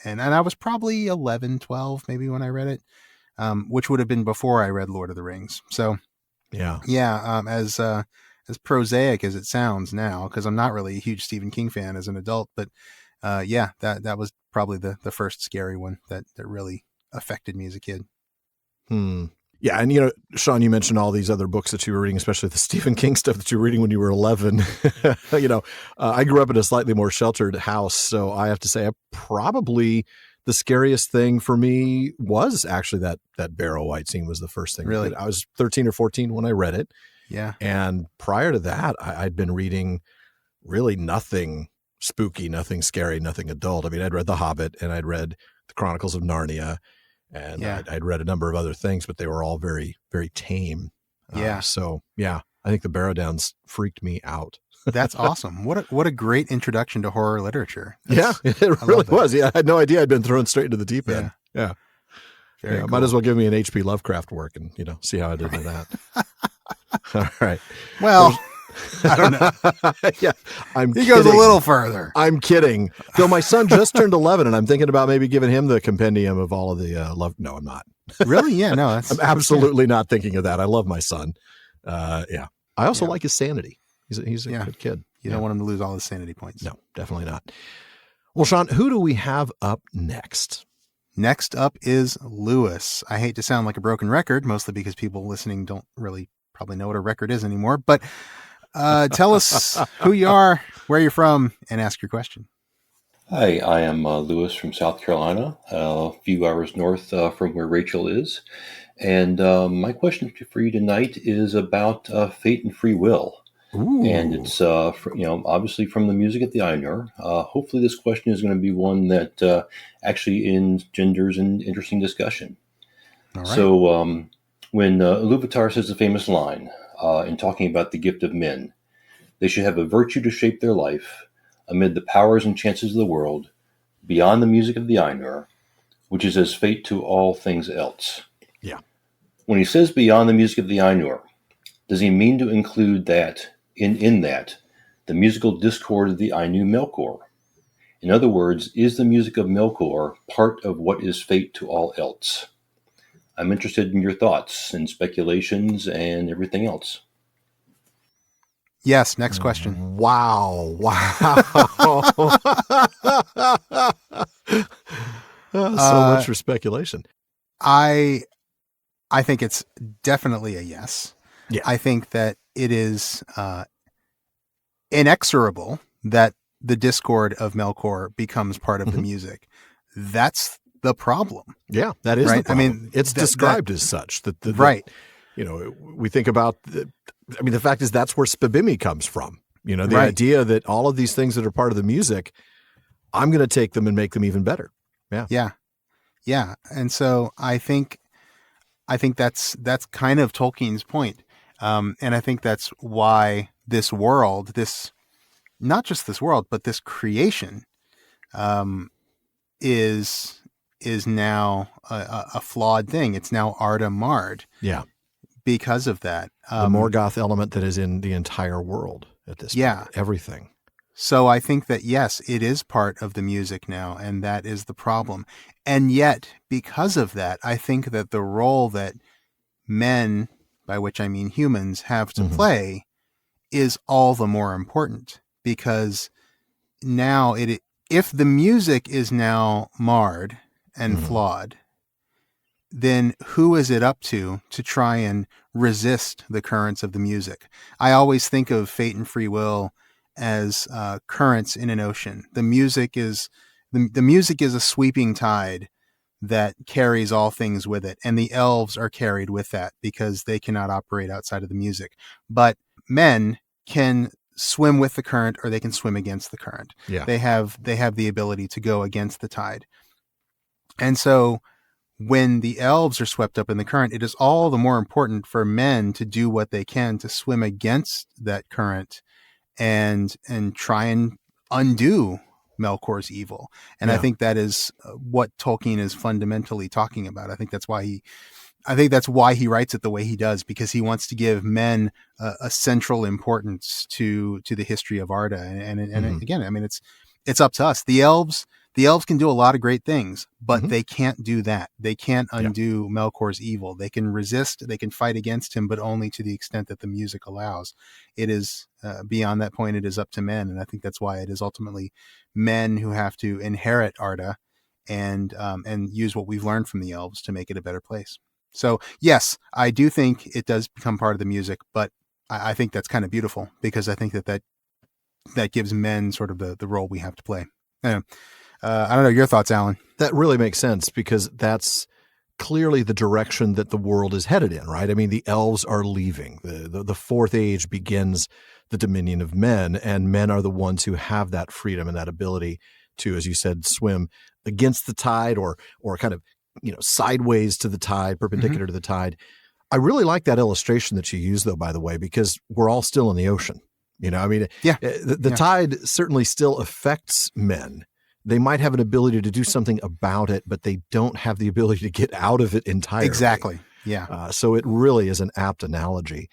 And I was probably 11, 12, maybe when I read it, which would have been before I read Lord of the Rings. So, as prosaic as it sounds now, because I'm not really a huge Stephen King fan as an adult, but that was probably the first scary one that really affected me as a kid. Yeah, and Shawn, you mentioned all these other books that you were reading, especially the Stephen King stuff that you were reading when you were 11. I grew up in a slightly more sheltered house, so I have to say, probably the scariest thing for me was actually that Barrow White scene was the first thing. Really, I was 13 or 14 when I read it. Yeah, and prior to that, I'd been reading really nothing spooky, nothing scary, nothing adult. I mean, I'd read The Hobbit and I'd read The Chronicles of Narnia. And I'd read a number of other things, but they were all very, very tame. I think the Barrow Downs freaked me out. That's awesome. What a great introduction to horror literature. It really was. Yeah, I had no idea I'd been thrown straight into the deep end. Yeah. Very cool. Might as well give me an H.P. Lovecraft work and, see how I did with that. All right. Well, I don't know. He goes a little further. I'm kidding. Though my son just turned 11 and I'm thinking about maybe giving him the compendium of all of the love. No, I'm not. Really? Yeah, no. I'm absolutely not thinking of that. I love my son. I also like his sanity. He's a good kid. You don't want him to lose all his sanity points. No, definitely not. Well, Shawn, who do we have up next? Next up is Lewis. I hate to sound like a broken record, mostly because people listening don't really probably know what a record is anymore, but tell us who you are, where you're from, and ask your question. Hi, I am Lewis from South Carolina, a few hours north from where Rachel is. And my question for you tonight is about fate and free will. Ooh. And it's, obviously from the music of the Ainur. Hopefully this question is going to be one that actually engenders an interesting discussion. All right. So when Iluvatar says the famous line, in talking about the gift of men, they should have a virtue to shape their life amid the powers and chances of the world, beyond the music of the Ainur, which is as fate to all things else. Yeah. When he says beyond the music of the Ainur, does he mean to include that, in that, the musical discord of the Ainu Melkor? In other words, is the music of Melkor part of what is fate to all else? I'm interested in your thoughts and speculations and everything else. Yes, next question. Wow. So much for speculation. I think it's definitely a yes. Yeah. I think that it is inexorable that the discord of Melkor becomes part of the music. That's the problem. Yeah, that is right? the problem. I mean, it's described as such. Right. We think about, the fact is that's where Spibimi comes from. The idea that all of these things that are part of the music, I'm going to take them and make them even better. Yeah. Yeah. And so I think that's kind of Tolkien's point. And I think that's why this world, not just this world, but this creation, is now a flawed thing. It's now Arda marred. Yeah. Because of that. The Morgoth element that is in the entire world at this point. Everything. So I think that, yes, it is part of the music now, and that is the problem. And yet, because of that, I think that the role that men, by which I mean humans, have to play is all the more important, because now if the music is now marred and flawed, then who is it up to try and resist the currents of the music? I always think of fate and free will as currents in an ocean. The music is a sweeping tide that carries all things with it, and the elves are carried with that because they cannot operate outside of the music. But men can swim with the current, or they can swim against the current. Yeah. They have the ability to go against the tide. And so when the elves are swept up in the current, it is all the more important for men to do what they can to swim against that current and try and undo Melkor's evil. And I think that is what Tolkien is fundamentally talking about. I think that's why he writes it the way he does, because he wants to give men a central importance to the history of Arda. And again, I mean, it's up to us. The elves can do a lot of great things, but they can't do that. They can't undo Melkor's evil. They can resist, they can fight against him, but only to the extent that the music allows. It is beyond that point, it is up to men. And I think that's why it is ultimately men who have to inherit Arda and use what we've learned from the elves to make it a better place. So yes, I do think it does become part of the music, but I think that's kind of beautiful, because I think that gives men sort of the role we have to play. I don't know your thoughts, Alan. That really makes sense, because that's clearly the direction that the world is headed in, right? I mean, the elves are leaving. The fourth age begins the dominion of men, and men are the ones who have that freedom and that ability to, as you said, swim against the tide or kind of, sideways to the tide, perpendicular to the tide. I really like that illustration that you use, though, by the way, because we're all still in the ocean. The tide certainly still affects men. They might have an ability to do something about it, but they don't have the ability to get out of it entirely. Exactly. Yeah. So it really is an apt analogy.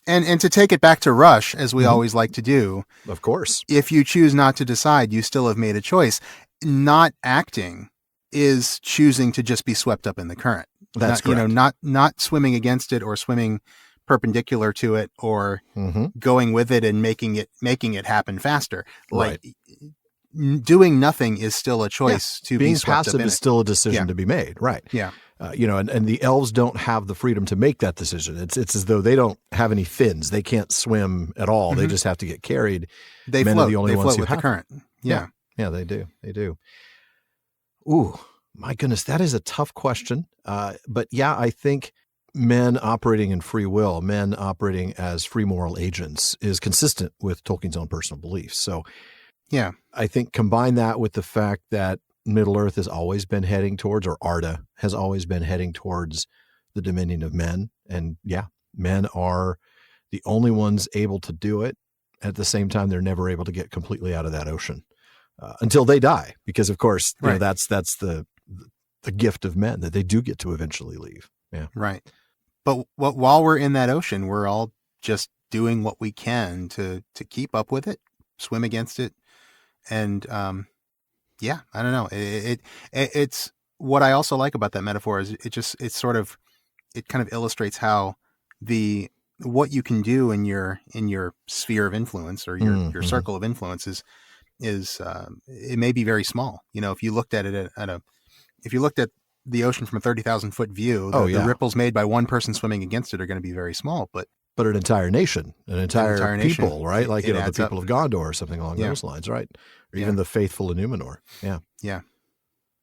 And to take it back to Rush, as we always like to do, of course, if you choose not to decide, you still have made a choice. Not acting is choosing to just be swept up in the current. That's correct. Not swimming against it or swimming perpendicular to it or going with it and making it happen faster. Right. Doing nothing is still a choice to being be swept passive up in is it. still a decision to be made. Right. Yeah. And the elves don't have the freedom to make that decision. It's as though they don't have any fins. They can't swim at all. They just have to get carried. They Men float. Are the only they ones float who with have the current. Yeah. Yeah, they do. They do. Ooh, my goodness. That is a tough question. But yeah, I think men operating in free will, men operating as free moral agents is consistent with Tolkien's own personal beliefs. So yeah, I think combine that with the fact that Middle-earth has always been heading towards, or Arda has always been heading towards the dominion of men. And yeah, men are the only ones able to do it. At the same time, they're never able to get completely out of that ocean until they die. Because of course, that's the gift of men, that they do get to eventually leave. Yeah. Right. But while we're in that ocean, we're all just doing what we can to keep up with it, swim against it. And, I don't know. It's what I also like about that metaphor is it kind of illustrates how what you can do in your sphere of influence or your circle of influence is it may be very small. If you looked at it if you looked at the ocean from a 30,000 foot view, the ripples made by one person swimming against it are going to be very small, but an entire nation, an entire people, nation, right? Like, the people up. of Gondor or something along those lines, right? Or even the faithful in Numenor. Yeah. Yeah.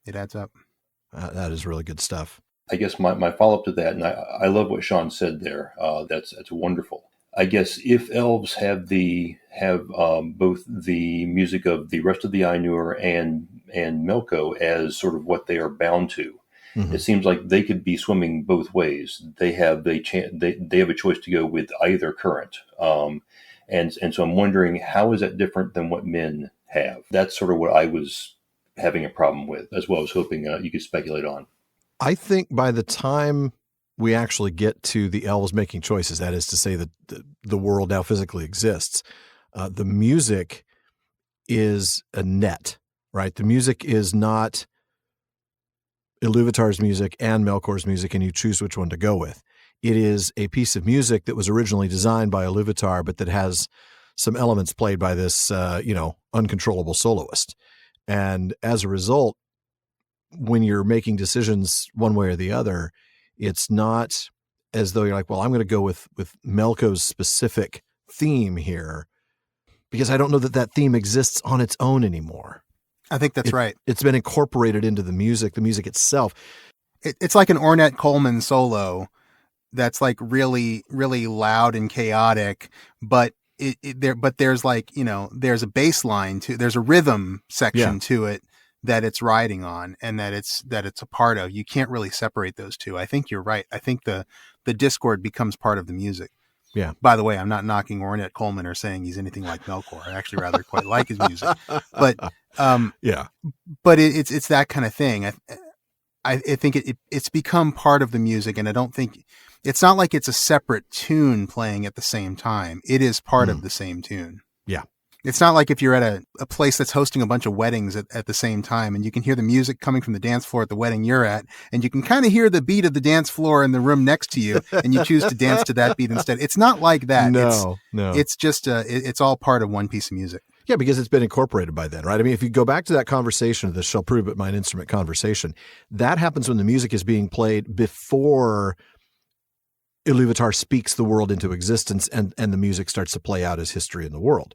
It adds up. That is really good stuff. I guess my follow-up to that, and I love what Shawn said there. That's wonderful. I guess if elves have both the music of the rest of the Ainur and Melko as sort of what they are bound to, it seems like they could be swimming both ways. They have they have a choice to go with either current, and so I'm wondering, how is that different than what men have? That's sort of what I was having a problem with, as well as hoping you could speculate on. I think by the time we actually get to the elves making choices, that is to say that the world now physically exists, the music is a net, right? The music is not Iluvatar's music and Melkor's music, and you choose which one to go with. It is a piece of music that was originally designed by Iluvatar, but that has some elements played by this, uncontrollable soloist. And as a result, when you're making decisions one way or the other, it's not as though you're like, well, I'm going to go with Melkor's specific theme here, because I don't know that theme exists on its own anymore. I think that's right. It's been incorporated into the music itself. It's like an Ornette Coleman solo that's like really, really loud and chaotic, but there's like, there's a bass line there's a rhythm section to it that it's riding on, and that it's a part of. You can't really separate those two. I think you're right. I think the discord becomes part of the music. Yeah. By the way, I'm not knocking Ornette Coleman or saying he's anything like Melkor. I actually rather quite like his music, but but it's that kind of thing. I think it's become part of the music, and I don't think it's not like it's a separate tune playing at the same time. It is part of the same tune. Yeah. It's not like if you're at a place that's hosting a bunch of weddings at the same time, and you can hear the music coming from the dance floor at the wedding you're at, and you can kind of hear the beat of the dance floor in the room next to you, and you choose to dance to that beat instead. It's not like that. No. It's just, it's all part of one piece of music. Yeah, because it's been incorporated by then, right? I mean, if you go back to that conversation, the shall prove it mine instrument conversation, that happens when the music is being played before Iluvatar speaks the world into existence, and the music starts to play out as history in the world.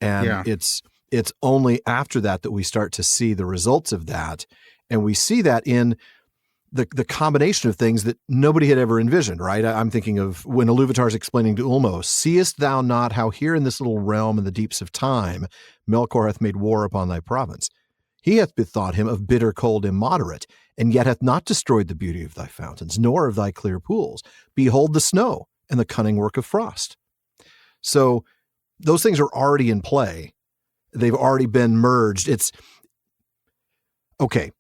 And it's only after that we start to see the results of that. And we see that in the combination of things that nobody had ever envisioned, right? I'm thinking of when Iluvatar's explaining to Ulmo, seest thou not how here in this little realm in the deeps of time, Melkor hath made war upon thy province. He hath bethought him of bitter cold immoderate, and yet hath not destroyed the beauty of thy fountains, nor of thy clear pools. Behold the snow and the cunning work of frost. So those things are already in play. They've already been merged. It's okay.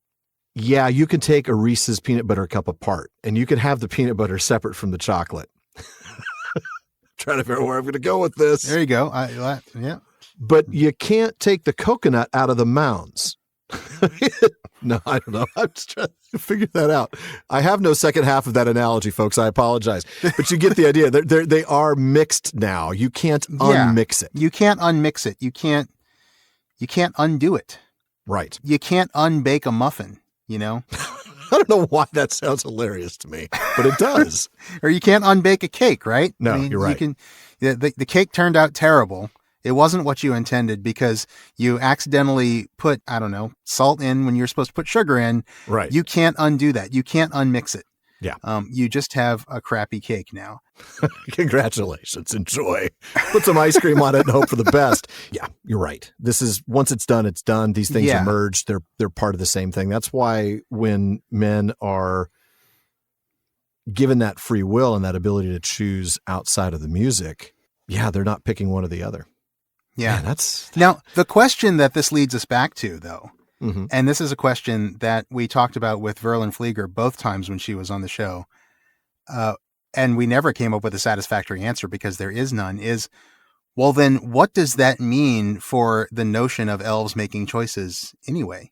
Yeah, you can take a Reese's peanut butter cup apart, and you can have the peanut butter separate from the chocolate. Trying to figure out where I'm going to go with this. There you go. Yeah. But you can't take the coconut out of the mounds. No, I don't know. I'm just trying to figure that out. I have no second half of that analogy, folks. I apologize. But you get the idea. They are mixed now. You can't unmix it. You can't unmix it. You can't undo it. Right. You can't unbake a muffin, I don't know why that sounds hilarious to me, but it does. Or you can't unbake a cake, right? No, you're right. The cake turned out terrible. It wasn't what you intended because you accidentally put, salt in when you're supposed to put sugar in. Right. You can't undo that. You can't unmix it. Yeah. You just have a crappy cake now. Congratulations. Enjoy. Put some ice cream on it and hope for the best. Yeah, you're right. This is, once it's done, it's done. These things are merged. They're part of the same thing. That's why when men are given that free will and that ability to choose outside of the music, they're not picking one or the other. Yeah. Man, Now, the question that this leads us back to, though, and this is a question that we talked about with Verlin Flieger both times when she was on the show, and we never came up with a satisfactory answer because there is none, is, well, then what does that mean for the notion of elves making choices anyway?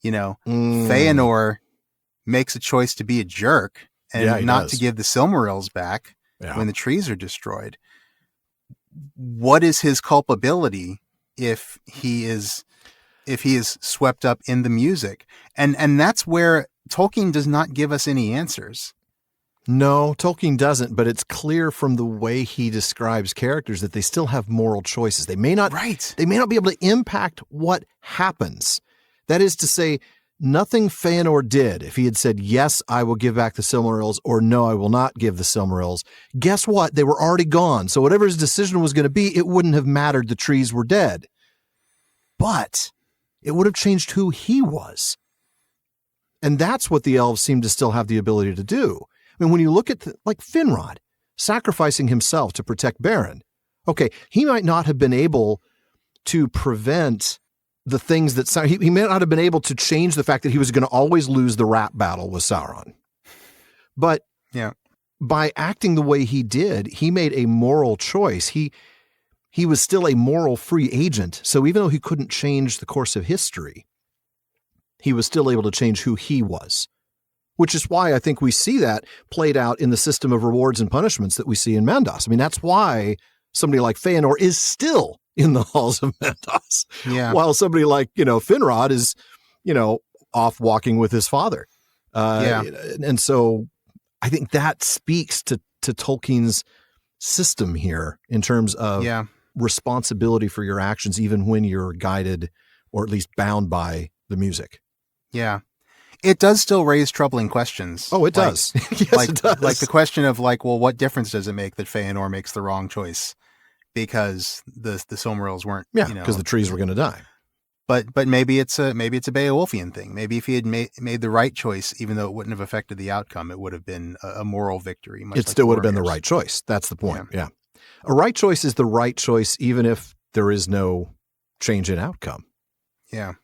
Feanor makes a choice to be a jerk and not to give the Silmarils back when the trees are destroyed. What is his culpability if he is swept up in the music? And that's where Tolkien does not give us any answers. No, Tolkien doesn't, but it's clear from the way he describes characters that they still have moral choices. They may not be able to impact what happens. That is to say, nothing Feanor did, if he had said, yes, I will give back the Silmarils, or no, I will not give the Silmarils, guess what? They were already gone. So whatever his decision was going to be, it wouldn't have mattered. The trees were dead. But it would have changed who he was. And that's what the elves seem to still have the ability to do. I mean, when you look at like Finrod sacrificing himself to protect Beren, okay, he might not have been able to prevent the things that he may not have been able to change the fact that he was going to always lose the rap battle with Sauron. But by acting the way he did, he made a moral choice. He was still a moral free agent. So even though he couldn't change the course of history, he was still able to change who he was, which is why I think we see that played out in the system of rewards and punishments that we see in Mandos. I mean, that's why somebody like Feanor is still in the halls of Mandos, while somebody like, Finrod is, off walking with his father. And so I think that speaks to Tolkien's system here in terms of responsibility for your actions, even when you're guided or at least bound by the music. Yeah. It does still raise troubling questions. Oh, it does. Yes, it does. Like the question of well, what difference does it make that Feanor makes the wrong choice because the Silmarils weren't, because the trees were going to die. But maybe it's a Beowulfian thing. Maybe if he had made the right choice, even though it wouldn't have affected the outcome, it would have been a moral victory. It still would have been the right choice. That's the point. Yeah. A right choice is the right choice, even if there is no change in outcome. Yeah.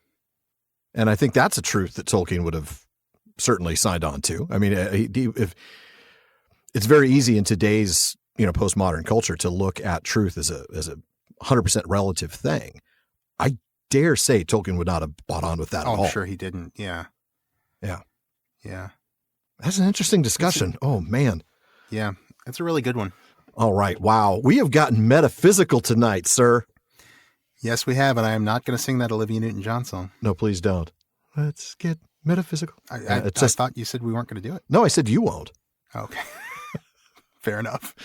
And I think that's a truth that Tolkien would have certainly signed on to. I mean, if it's very easy in today's, postmodern culture to look at truth as a 100% relative thing. I dare say Tolkien would not have bought on with that at all. I'm sure he didn't. Yeah. Yeah. Yeah. That's an interesting discussion. Oh, man. Yeah. That's a really good one. All right. Wow. We have gotten metaphysical tonight, sir. Yes, we have. And I am not going to sing that Olivia Newton-John song. No, please don't. Let's get metaphysical. I thought you said we weren't going to do it. No, I said you won't. Okay. Fair enough.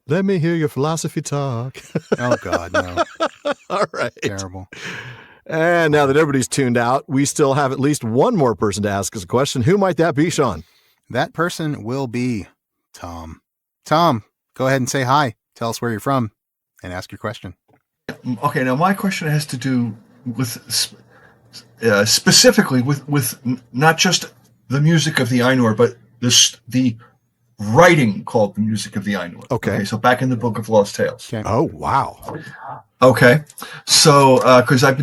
Let me hear your philosophy talk. Oh, God, no. All right. Terrible. And now that everybody's tuned out, we still have at least one more person to ask us a question. Who might that be, Shawn? That person will be Tom. Tom, go ahead and say hi. Tell us where you're from and ask your question. Okay, now my question has to do with specifically with not just the music of the Ainur, but the writing called the music of the Ainur. Okay. So back in the Book of Lost Tales. Okay. Oh, wow. Okay, so because I've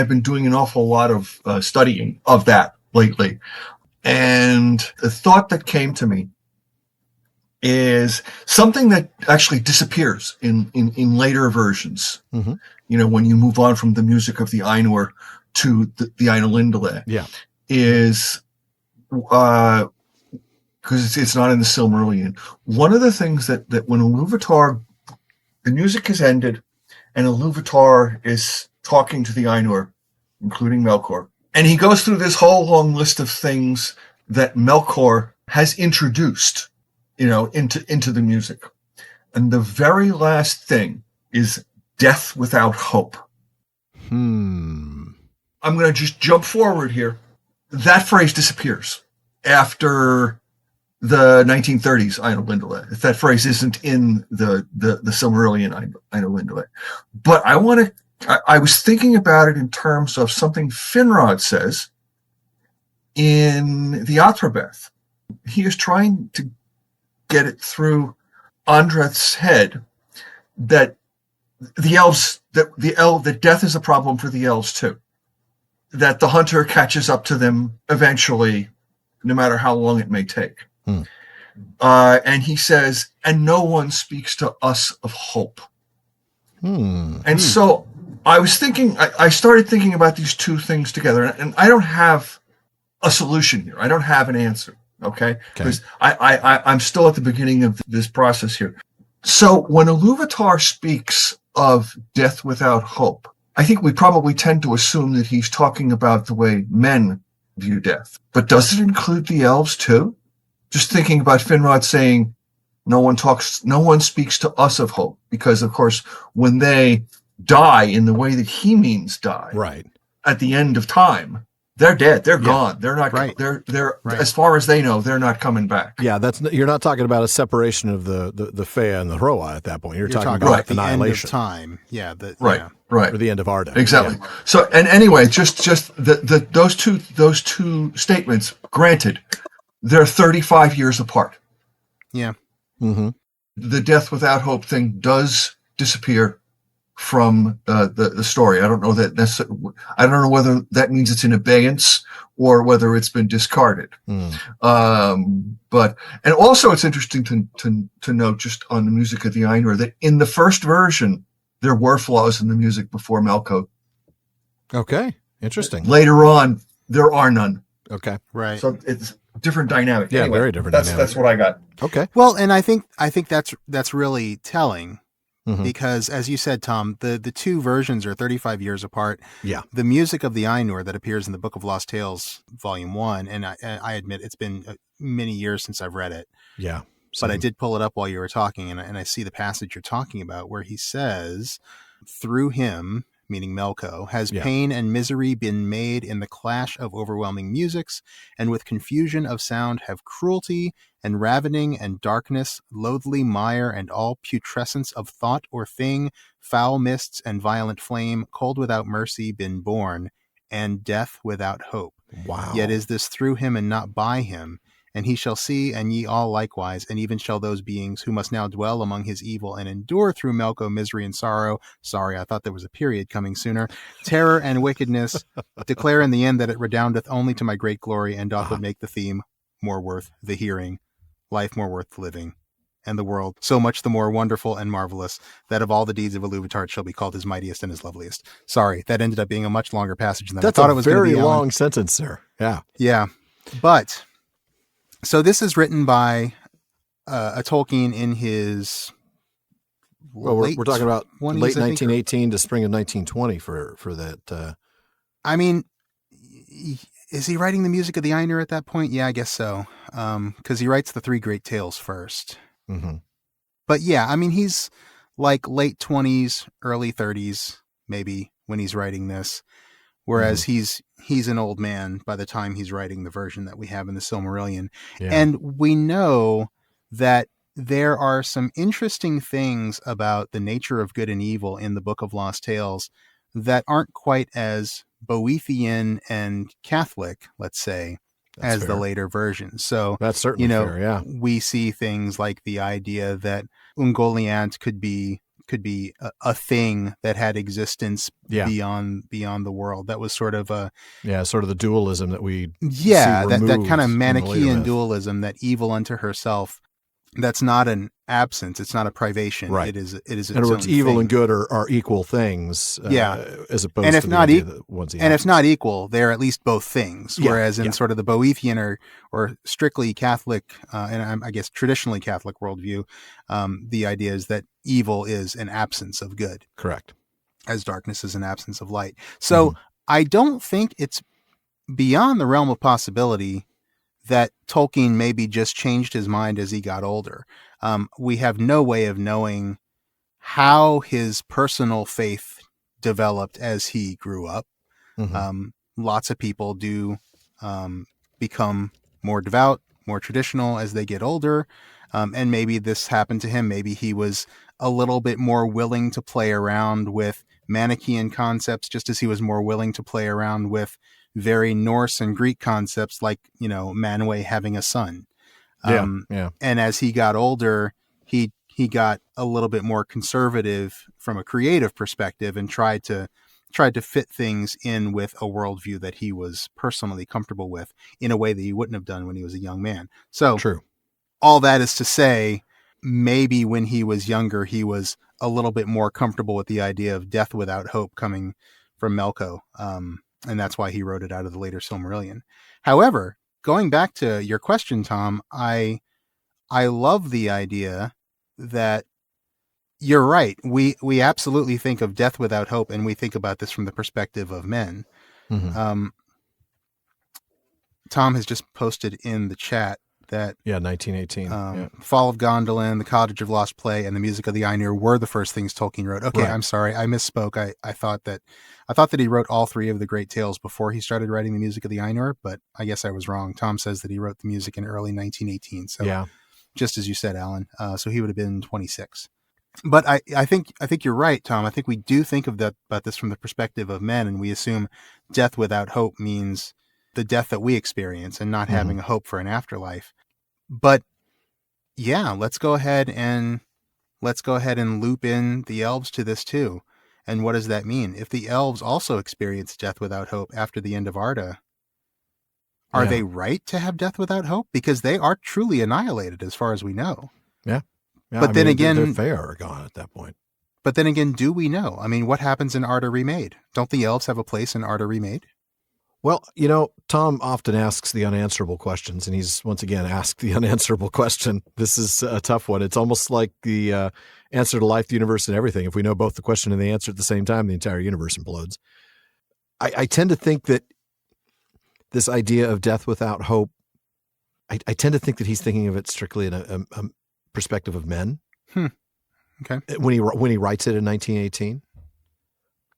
been doing an awful lot of studying of that lately, and the thought that came to me is something that actually disappears in later versions. Mm-hmm. When you move on from the music of the Ainur to the Eärendil. Yeah, is because it's not in the Silmarillion. One of the things that when Ilúvatar, the music has ended. And Ilúvatar is talking to the Ainur, including Melkor. And he goes through this whole long list of things that Melkor has introduced, into the music. And the very last thing is death without hope. I'm going to just jump forward here. That phrase disappears after the 1930s Eärendil. If that phrase isn't in the Silmarillion Eärendil. But I was thinking about it in terms of something Finrod says in the Athrabeth. He is trying to get it through Andreth's head that the elves, that death is a problem for the elves too. That the hunter catches up to them eventually, no matter how long it may take. And he says, and no one speaks to us of hope. And so I was thinking, I started thinking about these two things together, and I don't have a solution here. I don't have an answer. Okay. Because I'm still at the beginning of this process here. So when Ilúvatar speaks of death without hope, I think we probably tend to assume that he's talking about the way men view death. But does it include the elves too? Just thinking about Finrod saying, no one speaks to us of hope, because of course, when they die in the way that he means die, right, at the end of time, they're dead. They're gone. They're not. Right. They're right. As far as they know, they're not coming back. Yeah, you're not talking about a separation of the Fëa and the Hroa at that point. You're talking about the annihilation. End of time. Yeah. Right. Or the end of Arda. Exactly. Yeah. So, and anyway, just those two statements. Granted, they're 35 years apart. Yeah. Mm-hmm. The death without hope thing does disappear from the story. I don't know that I don't know whether that means it's in abeyance or whether it's been discarded. But and also it's interesting to note just on the music of the Ainur that in the first version there were flaws in the music before Melkor. Okay, interesting. Later on, there are none. Okay, Right. So it's different dynamic. Yeah, Anyway, very different That's dynamic. what I got. Okay. Well, and I think that's really telling. Mhm. Because, as you said, Tom, the two versions are 35 years apart. Yeah. The music of the Ainur that appears in the Book of Lost Tales, Volume 1, and I admit it's been many years since I've read it. Yeah. But I same. did pull it up while you were talking, and I see the passage you're talking about where he says, through him, meaning Melko, has Yeah. pain and misery been made in the clash of overwhelming musics, and with confusion of sound have cruelty and ravening and darkness, loathly mire and all putrescence of thought or thing, foul mists and violent flame, cold without mercy been born, and death without hope. Wow. Yet is this through him and not by him. And he shall see, and ye all likewise, and even shall those beings who must now dwell among his evil and endure through Melko misery and sorrow. Sorry, I thought there was a period coming sooner. Terror and wickedness declare in the end that it redoundeth only to my great glory, and doth but make the theme more worth the hearing, life more worth the living, and the world so much the more wonderful and marvelous that of all the deeds of Iluvatar shall be called his mightiest and his loveliest. Sorry, that ended up being a much longer passage than That's I thought a it was going to very be. long sentence, sir. Yeah. Yeah, but so this is written by a Tolkien in his. Well, we're talking about 20s, late I think, 1918 to spring of 1920 for that. I mean, is he writing the music of the Ainur at that point? Yeah, I guess so. Because he writes the three great tales first. Mm-hmm. But yeah, I mean, he's like late 20s, early 30s, maybe, when he's writing this. Whereas he's an old man by the time he's writing the version that we have in the Silmarillion. Yeah. And we know that there are some interesting things about the nature of good and evil in the Book of Lost Tales that aren't quite as Boethian and Catholic, let's say, That's as fair. the later versions. So That's certainly fair, yeah. we see things like the idea that Ungoliant could be a thing that had existence beyond the world. That was sort of sort of the dualism that we see that kind of removed in the later Manichaean myth. dualism, that evil unto herself. That's not an absence. It's not a privation. Right. It is. Its In other words, own evil thing. and good are equal things. As opposed And if to not the idea that one's the and if opposite. not equal, they're at least both things. Yeah, Whereas in yeah. sort of the Boethian or strictly Catholic, and I guess traditionally Catholic worldview, the idea is that evil is an absence of good, Correct. as darkness is an absence of light. So I don't think it's beyond the realm of possibility that Tolkien maybe just changed his mind as he got older. We have no way of knowing how his personal faith developed as he grew up. Lots of people do become more devout, more traditional as they get older. And maybe this happened to him. Maybe he was a little bit more willing to play around with Manichaean concepts, just as he was more willing to play around with very Norse and Greek concepts like, Manwë having a son. And as he got older, he got a little bit more conservative from a creative perspective and tried to fit things in with a worldview that he was personally comfortable with in a way that he wouldn't have done when he was a young man. So True. All that is to say, maybe when he was younger, he was a little bit more comfortable with the idea of death without hope coming from Melko. And that's why he wrote it out of the later Silmarillion. However, going back to your question, Tom, I love the idea that you're right. We absolutely think of death without hope, and we think about this from the perspective of men. Tom has just posted in the chat that 1918. Fall of Gondolin, The Cottage of Lost Play, and The Music of the Ainur were the first things Tolkien wrote. Okay, Right. I'm sorry, I misspoke. I thought that he wrote all three of the great tales before he started writing The Music of the Ainur, but I guess I was wrong. Tom says that he wrote the music in early 1918. So just as you said, Alan. So he would have been 26. But I think you're right, Tom. I think we do think about this from the perspective of men, and we assume death without hope means the death that we experience and not having a hope for an afterlife. But yeah, let's go ahead and loop in the elves to this too. And what does that mean? If the elves also experience death without hope after the end of Arda, are they right to have death without hope? Because they are truly annihilated as far as we know. Yeah. But then again, their Fëa are gone at that point. But then again, do we know? I mean, what happens in Arda Remade? Don't the elves have a place in Arda Remade? Well, Tom often asks the unanswerable questions, and he's once again asked the unanswerable question. This is a tough one. It's almost like the answer to life, the universe, and everything. If we know both the question and the answer at the same time, the entire universe implodes. I tend to think that this idea of death without hope, I tend to think that he's thinking of it strictly in a perspective of men. Okay. When he writes it in 1918.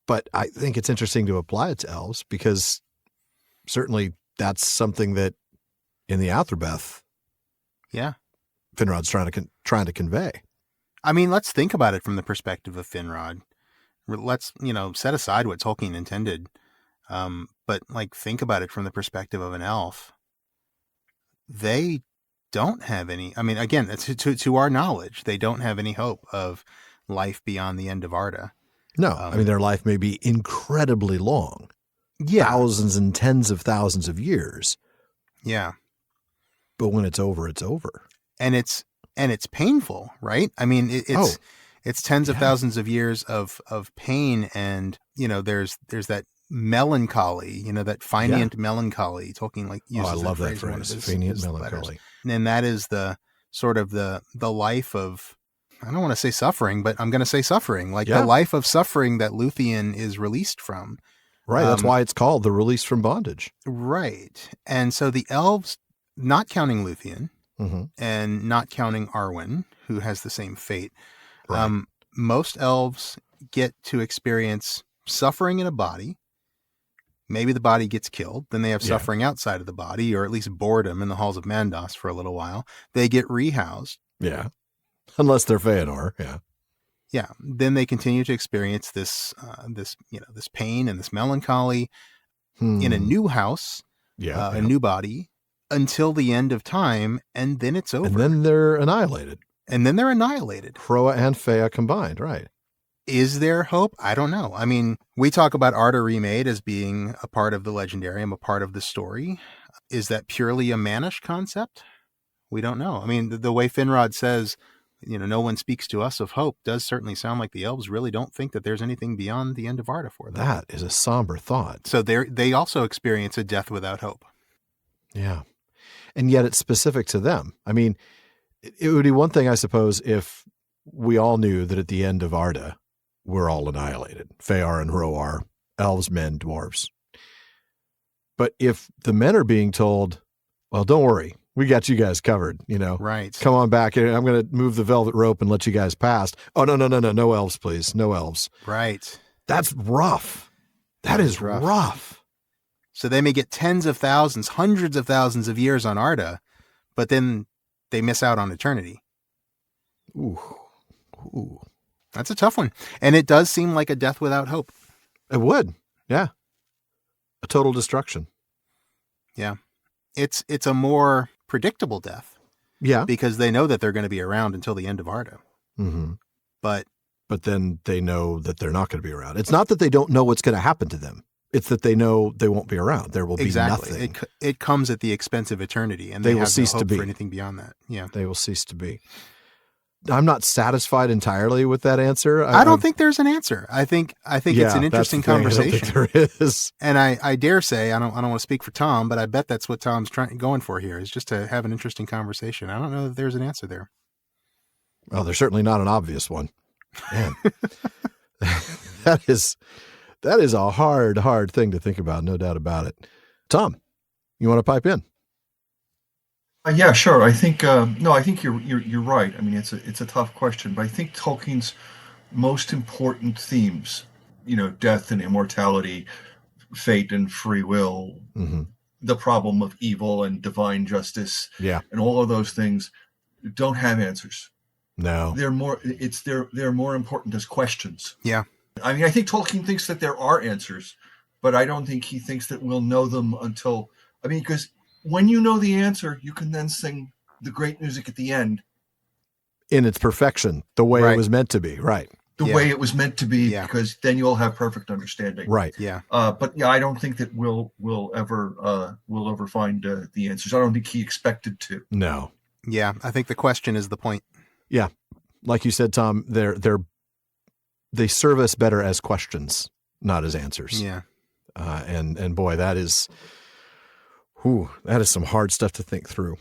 But I think it's interesting to apply it to elves because certainly that's something that in the Athrobeth, Finrod's trying to convey. I mean, let's think about it from the perspective of Finrod. Let's, set aside what Tolkien intended. But think about it from the perspective of an elf. They don't have any, I mean, again, to our knowledge, they don't have any hope of life beyond the end of Arda. No, their life may be incredibly long. Yeah. Thousands and tens of thousands of years. Yeah. But when it's over, it's over. And it's painful, right? I mean, it's tens of thousands of years of pain. And, there's that melancholy, that fainéant melancholy. Tolkien uses I love that phrase, fainéant melancholy. And that is the sort of the life of, I don't want to say suffering, but I'm going to say suffering, the life of suffering that Luthien is released from. Right. That's why it's called the release from bondage. Right. And so the elves, not counting Luthien and not counting Arwen, who has the same fate, most elves get to experience suffering in a body. Maybe the body gets killed. Then they have suffering outside of the body, or at least boredom in the halls of Mandos for a little while. They get rehoused. Yeah. Unless they're Feanor. Yeah. Yeah. Then they continue to experience this pain and this melancholy in a new house, a new body until the end of time. And then it's over. And then they're annihilated. Hroa and Fëa combined. Right. Is there hope? I don't know. I mean, we talk about Arda Remade as being a part of the legendarium, a part of the story. Is that purely a Mannish concept? We don't know. I mean, the way Finrod says, no one speaks to us of hope does certainly sound like the elves really don't think that there's anything beyond the end of Arda for them. That is a somber thought. So they also experience a death without hope. Yeah. And yet it's specific to them. I mean, it would be one thing, I suppose, if we all knew that at the end of Arda, we're all annihilated. Fear and Hroar, elves, men, dwarves. But if the men are being told, well, don't worry, we got you guys covered, Right. Come on back. I'm going to move the velvet rope and let you guys pass. Oh, no. No elves, please. No elves. Right. That's rough. That is rough. So they may get tens of thousands, hundreds of thousands of years on Arda, but then they miss out on eternity. Ooh. That's a tough one. And it does seem like a death without hope. It would. Yeah. A total destruction. Yeah. It's a more predictable death. Yeah. Because they know that they're going to be around until the end of Arda. Mm-hmm. But then they know that they're not going to be around. It's not that they don't know what's going to happen to them. It's that they know they won't be around. There will be nothing. It comes at the expense of eternity, and they will have cease no hope to be for anything beyond that. Yeah, they will cease to be. I'm not satisfied entirely with that answer. I don't think there's an answer. I think it's an interesting conversation. I don't think there is. And I dare say, I don't want to speak for Tom, but I bet that's what Tom's going for here, is just to have an interesting conversation. I don't know that there's an answer there. Well, there's certainly not an obvious one. Man, that is a hard thing to think about. No doubt about it. Tom, you want to pipe in? Yeah, sure. I think I think you're right. I mean, it's a tough question, but I think Tolkien's most important themes, death and immortality, fate and free will, the problem of evil and divine justice, and all of those things don't have answers. No, they're more important as questions. Yeah, I mean, I think Tolkien thinks that there are answers, but I don't think he thinks that we'll know them until. I mean, because when you know the answer, you can then sing the great music at the end. In its perfection, the way it was meant to be, right. the Yeah. way it was meant to be, Yeah. because then you'll have perfect understanding. Right. Yeah. But yeah, I don't think that we'll ever find the answers. I don't think he expected to. No. Yeah. I think the question is the point. Yeah. Like you said, Tom, they serve us better as questions, not as answers. Yeah. And boy, that is some hard stuff to think through.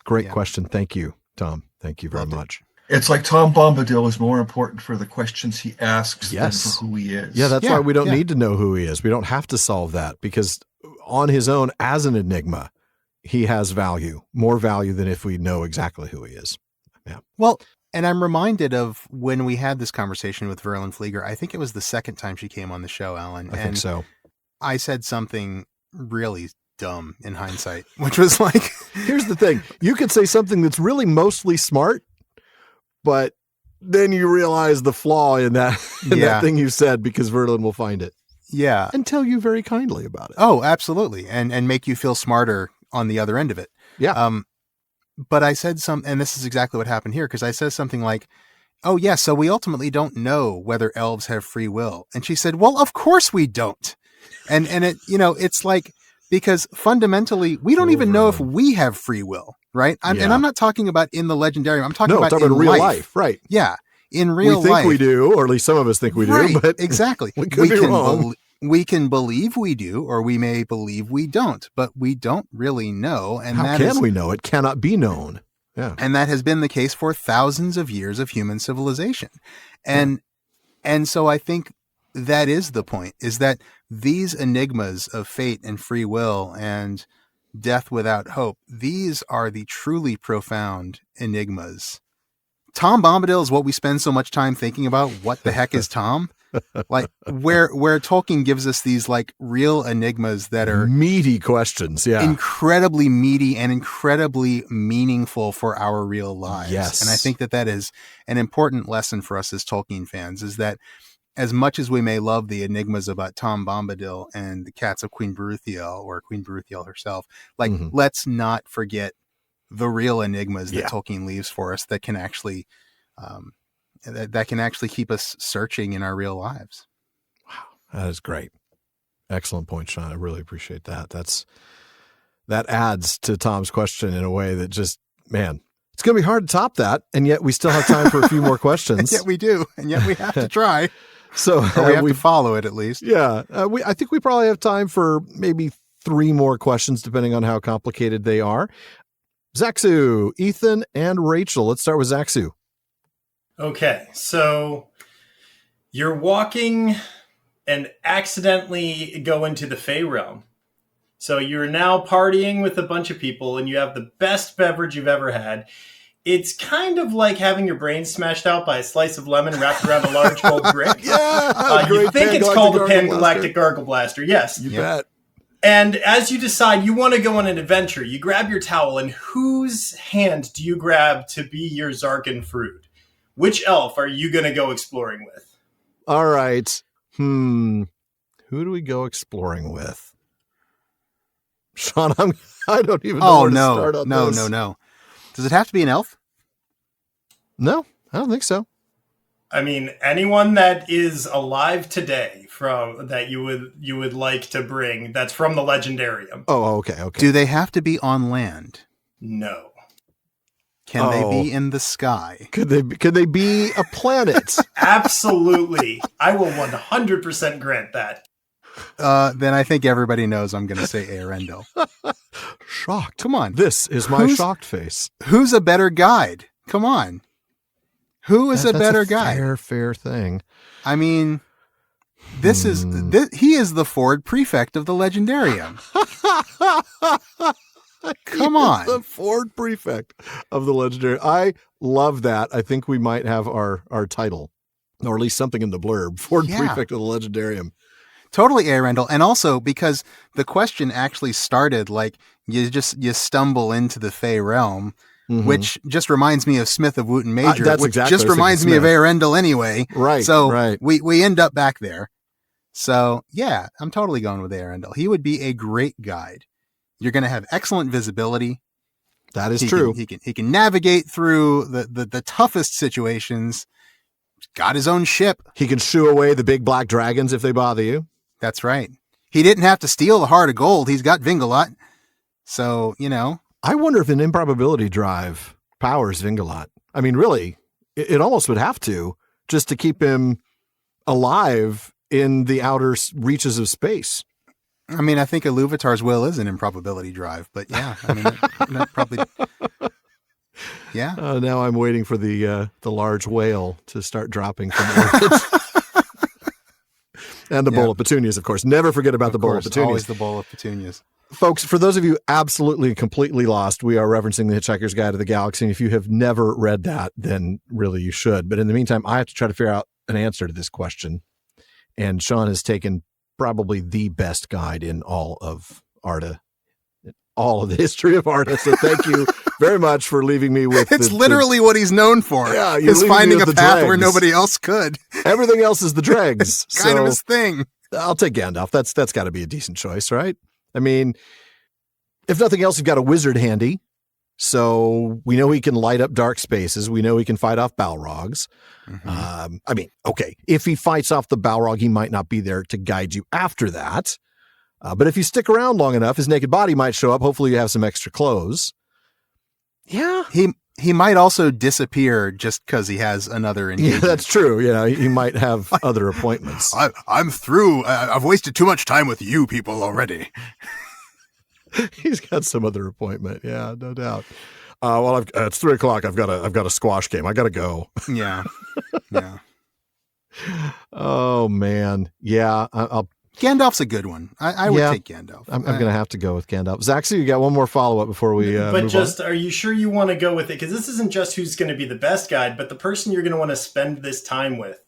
Great question. Thank you, Tom. Thank you very much. It's like Tom Bombadil is more important for the questions he asks than Yes. for who he is. Yeah, that's why we don't need to know who he is. We don't have to solve that, because on his own, as an enigma, he has value, more value than if we know exactly who he is. Yeah. Well, and I'm reminded of when we had this conversation with Verlin Flieger. I think it was the second time she came on the show, Alan. I think so. I said something really dumb in hindsight, which was like, here's the thing. You could say something that's really mostly smart, but then you realize the flaw in that, that thing you said, because Verlin will find it. Yeah. And tell you very kindly about it. Oh, absolutely. And make you feel smarter on the other end of it. Yeah. But I said and this is exactly what happened here, because I said something like, oh, yeah, so we ultimately don't know whether elves have free will. And she said, well, of course we don't. And it, it's like, because fundamentally, we don't even know if we have free will, right? And I'm not talking about in the legendarium. I'm talking about in real life, right? Yeah, in real life. We think we do, or at least some of us think we do, but exactly. we could be wrong. We can believe we do, or we may believe we don't, but we don't really know. And how can we know? It cannot be known. Yeah, and that has been the case for thousands of years of human civilization, and so I think that is the point: is that these enigmas of fate and free will and death without hope, these are the truly profound enigmas. Tom Bombadil is what we spend so much time thinking about. What the heck is Tom? Like where Tolkien gives us these like real enigmas that are meaty questions. Yeah. Incredibly meaty and incredibly meaningful for our real lives. Yes. And I think that is an important lesson for us as Tolkien fans, is that as much as we may love the enigmas about Tom Bombadil and the cats of Queen Beruthiel, or Queen Beruthiel herself, like let's not forget the real enigmas that Tolkien leaves for us that can actually that can actually keep us searching in our real lives. Wow, that is great. Excellent point, Shawn. I really appreciate that. That adds to Tom's question in a way that just, man, it's going to be hard to top that, and yet we still have time for a few more questions. And yet we do, and yet we have to try. So we have to follow it at least. Yeah, I think we probably have time for maybe 3 more questions, depending on how complicated they are. Zaxu, Ethan, and Rachel. Let's start with Zaxu. Okay, so you're walking and accidentally go into the Fey realm. So you're now partying with a bunch of people and you have the best beverage you've ever had. It's kind of like having your brain smashed out by a slice of lemon wrapped around a large gold brick. You think it's called the Pan-Galactic Gargle Blaster. Yes. You bet. And as you decide you want to go on an adventure, you grab your towel, and whose hand do you grab to be your Zarkin fruit? Which elf are you going to go exploring with? All right. Who do we go exploring with? Shawn, I don't even know where to start on this. No. Does it have to be an elf? No, I don't think so. I mean, anyone that is alive today from that you would like to bring that's from the legendarium. Oh, okay. Do they have to be on land? No. Can they be in the sky? Could they be a planet? Absolutely. I will 100% grant that. Then I think everybody knows I'm going to say Eärendil. Shocked. Come on. This is my shocked face. Who's a better guide? Come on. Who is a better guide? Fair thing. I mean, he is the Ford Prefect of the Legendarium. Come on. The Ford Prefect of the Legendarium. I love that. I think we might have our title, or at least something in the blurb. Ford Prefect of the Legendarium. Totally, Eärendil. And also because the question actually started like you stumble into the Fey realm, which just reminds me of Smith of Wootton Major, which just reminds me of Eärendil anyway. Right. So we end up back there. So yeah, I'm totally going with Eärendil. He would be a great guide. You're going to have excellent visibility. That is true. He can navigate through the toughest situations. got his own ship. He can shoo away the big black dragons if they bother you. That's right. He didn't have to steal the Heart of Gold. He's got Vingalot. So, I wonder if an improbability drive powers Vingalot. I mean, really, it almost would have to, just to keep him alive in the outer reaches of space. I mean, I think Iluvatar's will is an improbability drive, but yeah, I mean, that probably... Yeah. Now I'm waiting for the large whale to start dropping from orbit. And the bowl of petunias, of course. Never forget about the bowl of petunias. Always the bowl of petunias. Folks, for those of you absolutely completely lost, we are referencing The Hitchhiker's Guide to the Galaxy. And if you have never read that, then really you should. But in the meantime, I have to try to figure out an answer to this question. And Shawn has taken probably the best guide in all of Arda, all of the history of Arda. So thank you very much for leaving me with... It's literally what he's known for. Yeah, is finding a path where nobody else could. Everything else is the dregs. It's kind of his thing. I'll take Gandalf. That's got to be a decent choice, right? I mean, if nothing else, you've got a wizard handy. So we know he can light up dark spaces. We know he can fight off Balrogs. Mm-hmm. I mean, okay, if he fights off the Balrog, he might not be there to guide you after that. But if you stick around long enough, his naked body might show up. Hopefully you have some extra clothes. Yeah. He might also disappear just because he has another engagement. Yeah, that's true. He might have other appointments. I'm through. I've wasted too much time with you people already. He's got some other appointment. Yeah, no doubt. Well, it's 3:00. I've got a squash game. I got to go. Yeah. Oh man. Yeah. Gandalf's a good one. I would take Gandalf. I'm going to have to go with Gandalf. Zach, so you got one more follow-up before we are you sure you want to go with it? Because this isn't just who's going to be the best guide, but the person you're going to want to spend this time with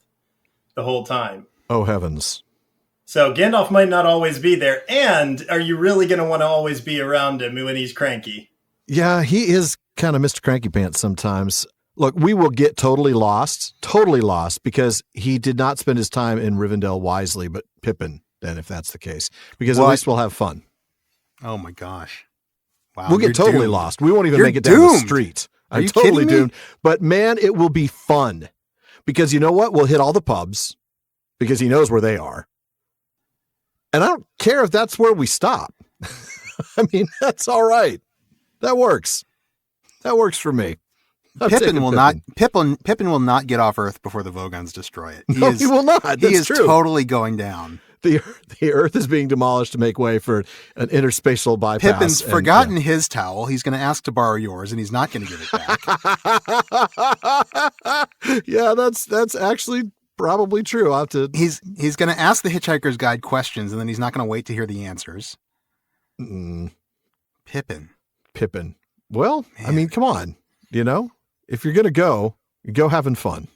the whole time. Oh, heavens. So Gandalf might not always be there. And are you really going to want to always be around him when he's cranky? Yeah, he is kind of Mr. Cranky Pants sometimes. Look, we will get totally lost, because he did not spend his time in Rivendell wisely, but Pippin, then, if that's the case. Because at least we'll have fun. Oh, my gosh. Wow, we'll get totally doomed. Lost. We won't even make it doomed. down the street. Are you totally kidding me? doomed. But, man, it will be fun. Because you know what? We'll hit all the pubs because he knows where they are. And I don't care if that's where we stop. I mean, that's all right. That works. That works for me. Pippin will not get off Earth before the Vogons destroy it. He will not. That's he is true. Totally going down. The Earth is being demolished to make way for an interspatial bypass. Pippin's forgotten his towel. He's going to ask to borrow yours, and he's not going to give it back. Yeah, that's actually probably true. I'll have to. He's going to ask the Hitchhiker's Guide questions, and then he's not going to wait to hear the answers. Pippin. Well, man. I mean, come on. If you're going to go having fun.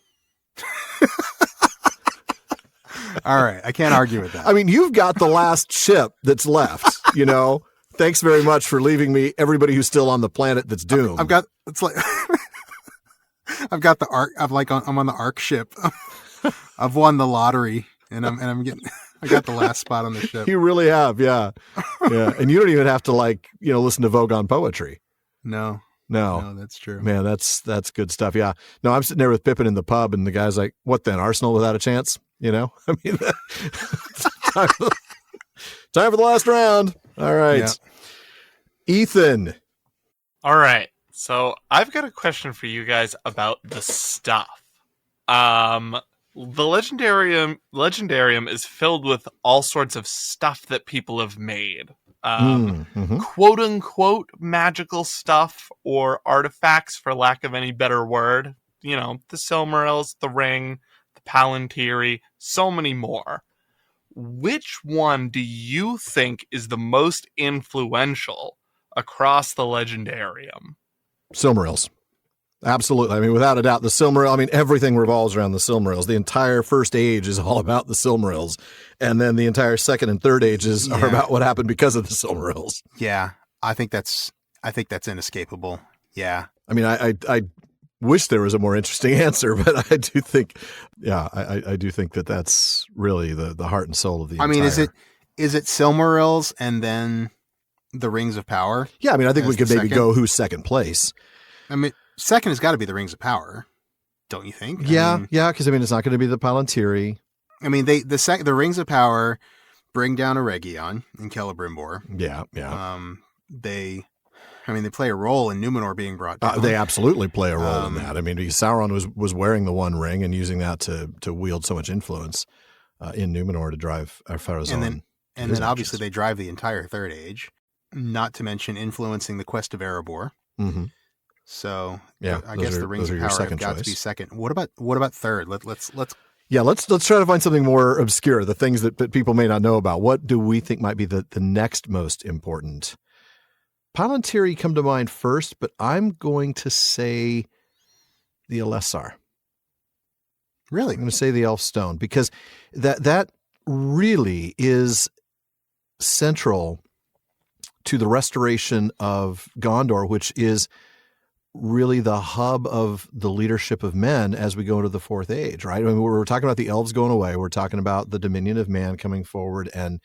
All right. I can't argue with that. I mean, you've got the last ship that's left, Thanks very much for leaving me everybody who's still on the planet that's doomed. I've got the Ark. I'm on the Ark ship. I've won the lottery and I got the last spot on the ship. You really have. Yeah. Yeah. And you don't even have to listen to Vogon poetry. No, that's true. Man, that's good stuff. Yeah. No, I'm sitting there with Pippin in the pub and the guy's like, what then? Arsenal without a chance? I mean, time for the last round. All right. Yeah. Ethan. All right. So I've got a question for you guys about the stuff. The legendarium is filled with all sorts of stuff that people have made. Quote unquote magical stuff or artifacts, for lack of any better word. The Silmarils, the ring, the Palantiri, so many more. Which one do you think is the most influential across the legendarium? Silmarils. Absolutely. I mean, without a doubt, the Silmaril. I mean, everything revolves around the Silmarils. The entire first age is all about the Silmarils. And then the entire second and third ages are about what happened because of the Silmarils. Yeah. I think that's inescapable. Yeah. I mean, I wish there was a more interesting answer, but I do think, I do think that that's really the heart and soul of the entire. I mean, is it Silmarils and then the Rings of Power? Yeah. I mean, I think we could maybe go who's second place. I mean, second has got to be the Rings of Power. don't you think? Yeah, because it's not going to be the Palantiri. I mean, the Rings of Power bring down Eregion in Celebrimbor. Yeah. They play a role in Numenor being brought down. They absolutely play a role in that. I mean, Sauron was wearing the One Ring and using that to wield so much influence in Numenor to drive Pharazôn. And then obviously they drive the entire Third Age, not to mention influencing the quest of Erebor. Mm-hmm. So I those guess the Rings of Power have got to be second. What about third? Let's try to find something more obscure, the things that people may not know about. What do we think might be the next most important? Palantiri come to mind first, but I'm going to say the Elessar. Really? I'm going to say the Elf Stone, because that really is central to the restoration of Gondor, which is really the hub of the leadership of men as we go into the Fourth Age, right? I mean, we're talking about the elves going away. We're talking about the dominion of man coming forward, and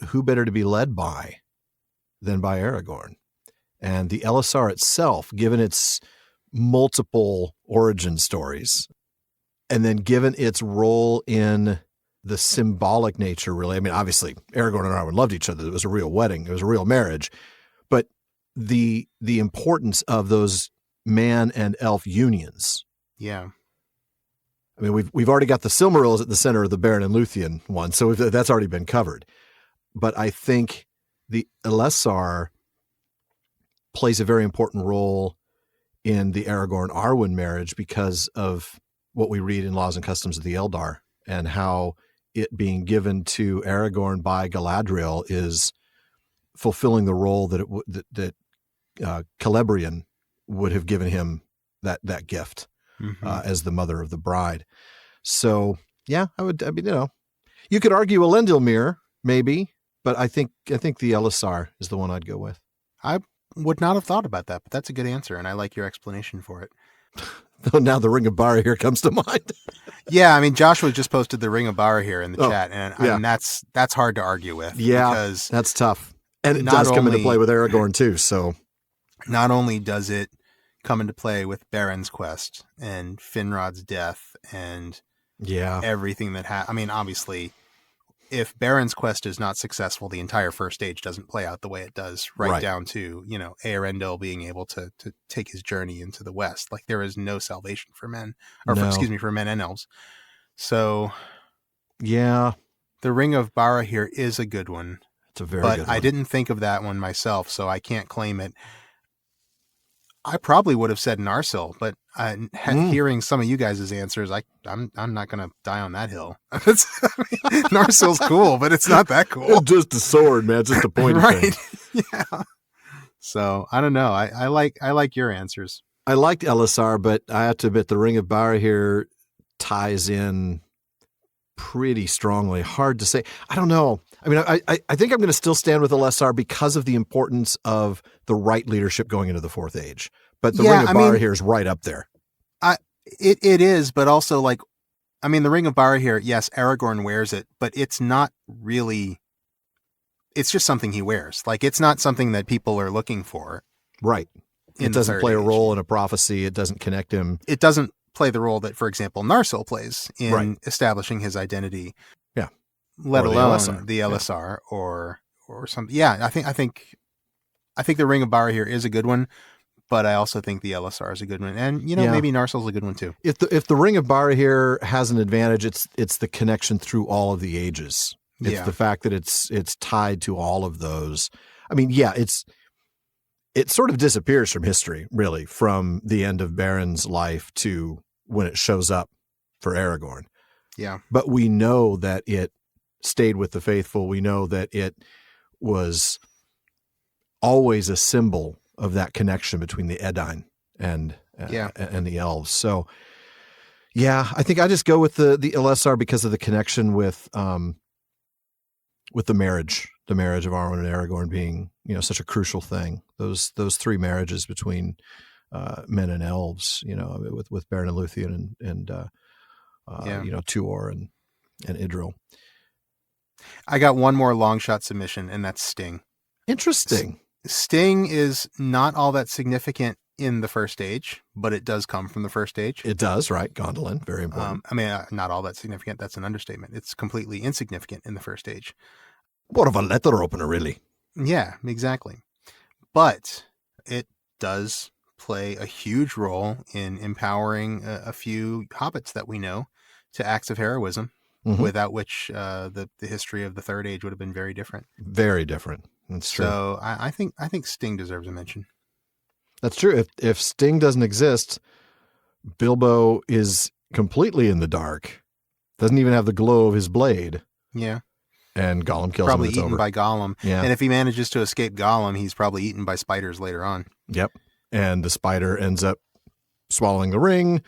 who better to be led by than by Aragorn? And the Elessar itself, given its multiple origin stories, and then given its role in the symbolic nature, really. I mean, obviously, Aragorn and Arwen loved each other. It was a real wedding. It was a real marriage. But the importance of those man and elf unions. Yeah. I mean, we've already got the Silmarils at the center of the Beren and Luthien one, so that's already been covered. But I think the Elessar plays a very important role in the Aragorn-Arwen marriage because of what we read in Laws and Customs of the Eldar, and how it being given to Aragorn by Galadriel is fulfilling the role that Celebrian would have given him that gift as the mother of the bride. So yeah, you could argue Elendil maybe, but I think the Elessar is the one I'd go with. I would not have thought about that, but that's a good answer, and I like your explanation for it. Though now the Ring of Barahir comes to mind. Yeah, I mean, Joshua just posted the Ring of Barahir in the chat, and that's hard to argue with. Yeah, because that's tough. And it does come into play with Aragorn too. So not only does it come into play with Beren's quest and Finrod's death and everything that I mean, obviously, if Beren's quest is not successful, the entire First Age doesn't play out the way it does, right down to, Eärendil being able to take his journey into the West. Like, there is no salvation for men, for men and elves. So, yeah, the Ring of Barahir is a good one. It's a very good one. I didn't think of that one myself, so I can't claim it. I probably would have said Narsil, but hearing some of you guys' answers, I'm not going to die on that hill. Narsil's cool, but it's not that cool. It's just a sword, man. It's just a point, right? Yeah. So I don't know. I like your answers. I liked Elessar, but I have to admit the Ring of Barahir ties in pretty strongly. Hard to say. I don't know. I mean, I think I'm going to still stand with Elessar because of the importance of the right leadership going into the Fourth Age. But the Ring of Barahir is right up there. It is, but also the Ring of Barahir, yes, Aragorn wears it, but it's not really. It's just something he wears. Like, it's not something that people are looking for. Right. It doesn't play a role in a prophecy. It doesn't connect him. It doesn't play the role that, for example, Narsil plays in establishing his identity. Yeah. Let alone the Elessar or something. Yeah, I think the Ring of Barahir is a good one, but I also think the Elessar is a good one, and maybe Narsil's a good one too. If the Ring of Barahir has an advantage, it's the connection through all of the ages. It's the fact that it's tied to all of those. I mean, it sort of disappears from history, really, from the end of Beren's life to when it shows up for Aragorn. Yeah, but we know that it stayed with the faithful. We know that it was always a symbol of that connection between the Edain and the elves. So, I think I just go with the Elessar because of the connection with the marriage of Arwen and Aragorn being, such a crucial thing. Those three marriages between men and elves, with Beren and Luthien and Tuor and Idril. I got one more long shot submission, and that's Sting. Interesting. Sting is not all that significant in the first age, but it does come from the first age. It does, right? Gondolin, very important. Not all that significant. That's an understatement. It's completely insignificant in the first age. What of a letter opener, really? Yeah, exactly. But it does play a huge role in empowering a few hobbits that we know to acts of heroism, without which the history of the Third Age would have been very different. Very different. That's true. So I think Sting deserves a mention. That's true. If Sting doesn't exist, Bilbo is completely in the dark. Doesn't even have the glow of his blade. Yeah. And Gollum kills probably him. It's eaten over. by Gollum. Yeah. And if he manages to escape Gollum, he's probably eaten by spiders later on. Yep. And the spider ends up swallowing the ring,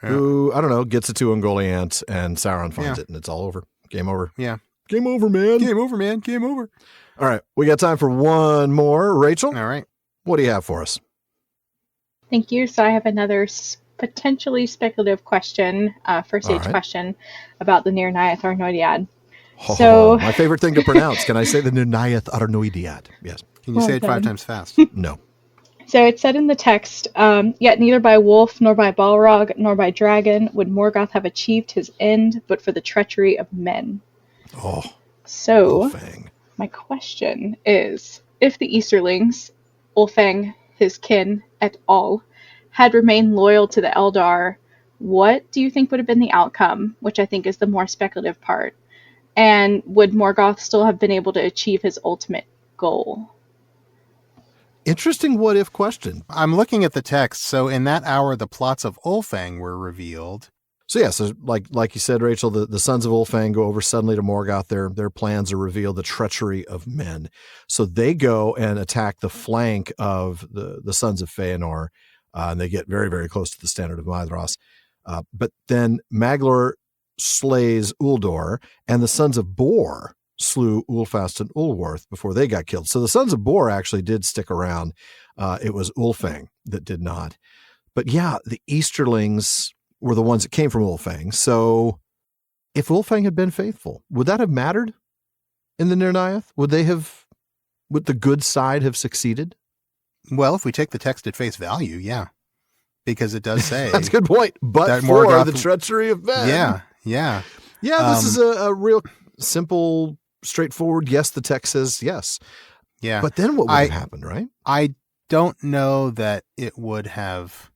who, I don't know, gets it to Ungoliant, and Sauron finds it, and it's all over. Game over. Yeah. Game over, man. Game over, man. Game over. All right. We got time for one more. Rachel? All right. What do you have for us? Thank you. So I have another potentially speculative question, first age question, about the Nirnaeth Arnoediad. So my favorite thing to pronounce. Can I say the Nirnaeth Arnoediad? Yes. Can you say it 5 times fast? No. So it said in the text, yet neither by wolf, nor by Balrog, nor by dragon would Morgoth have achieved his end, but for the treachery of men. So my question is, if the Easterlings, Ulfang, his kin, et al., had remained loyal to the Eldar, what do you think would have been the outcome, which I think is the more speculative part? And would Morgoth still have been able to achieve his ultimate goal? Interesting what-if question. I'm looking at the text. So in that hour, the plots of Ulfang were revealed. So yeah, so like you said, Rachel, the sons of Ulfang go over suddenly to Morgoth. Their plans are revealed, the treachery of men. So they go and attack the flank of the sons of Feanor, and they get very, very close to the standard of Maedhros. But then Maglor slays Uldor, and the sons of Bor slew Ulfast and Ulwarth before they got killed. So the sons of Bor actually did stick around. It was Ulfang that did not. But yeah, the Easterlings were the ones that came from Ulfang. So if Ulfang had been faithful, would that have mattered in the Nirnaeth? Would the good side have succeeded? Well, if we take the text at face value, yeah. Because it does say... That's a good point. But that for Morgoth, the treachery of men. Yeah. Yeah, this is a real simple, straightforward, yes, the text says yes. Yeah. But then what would have happened, right? I don't know that it would have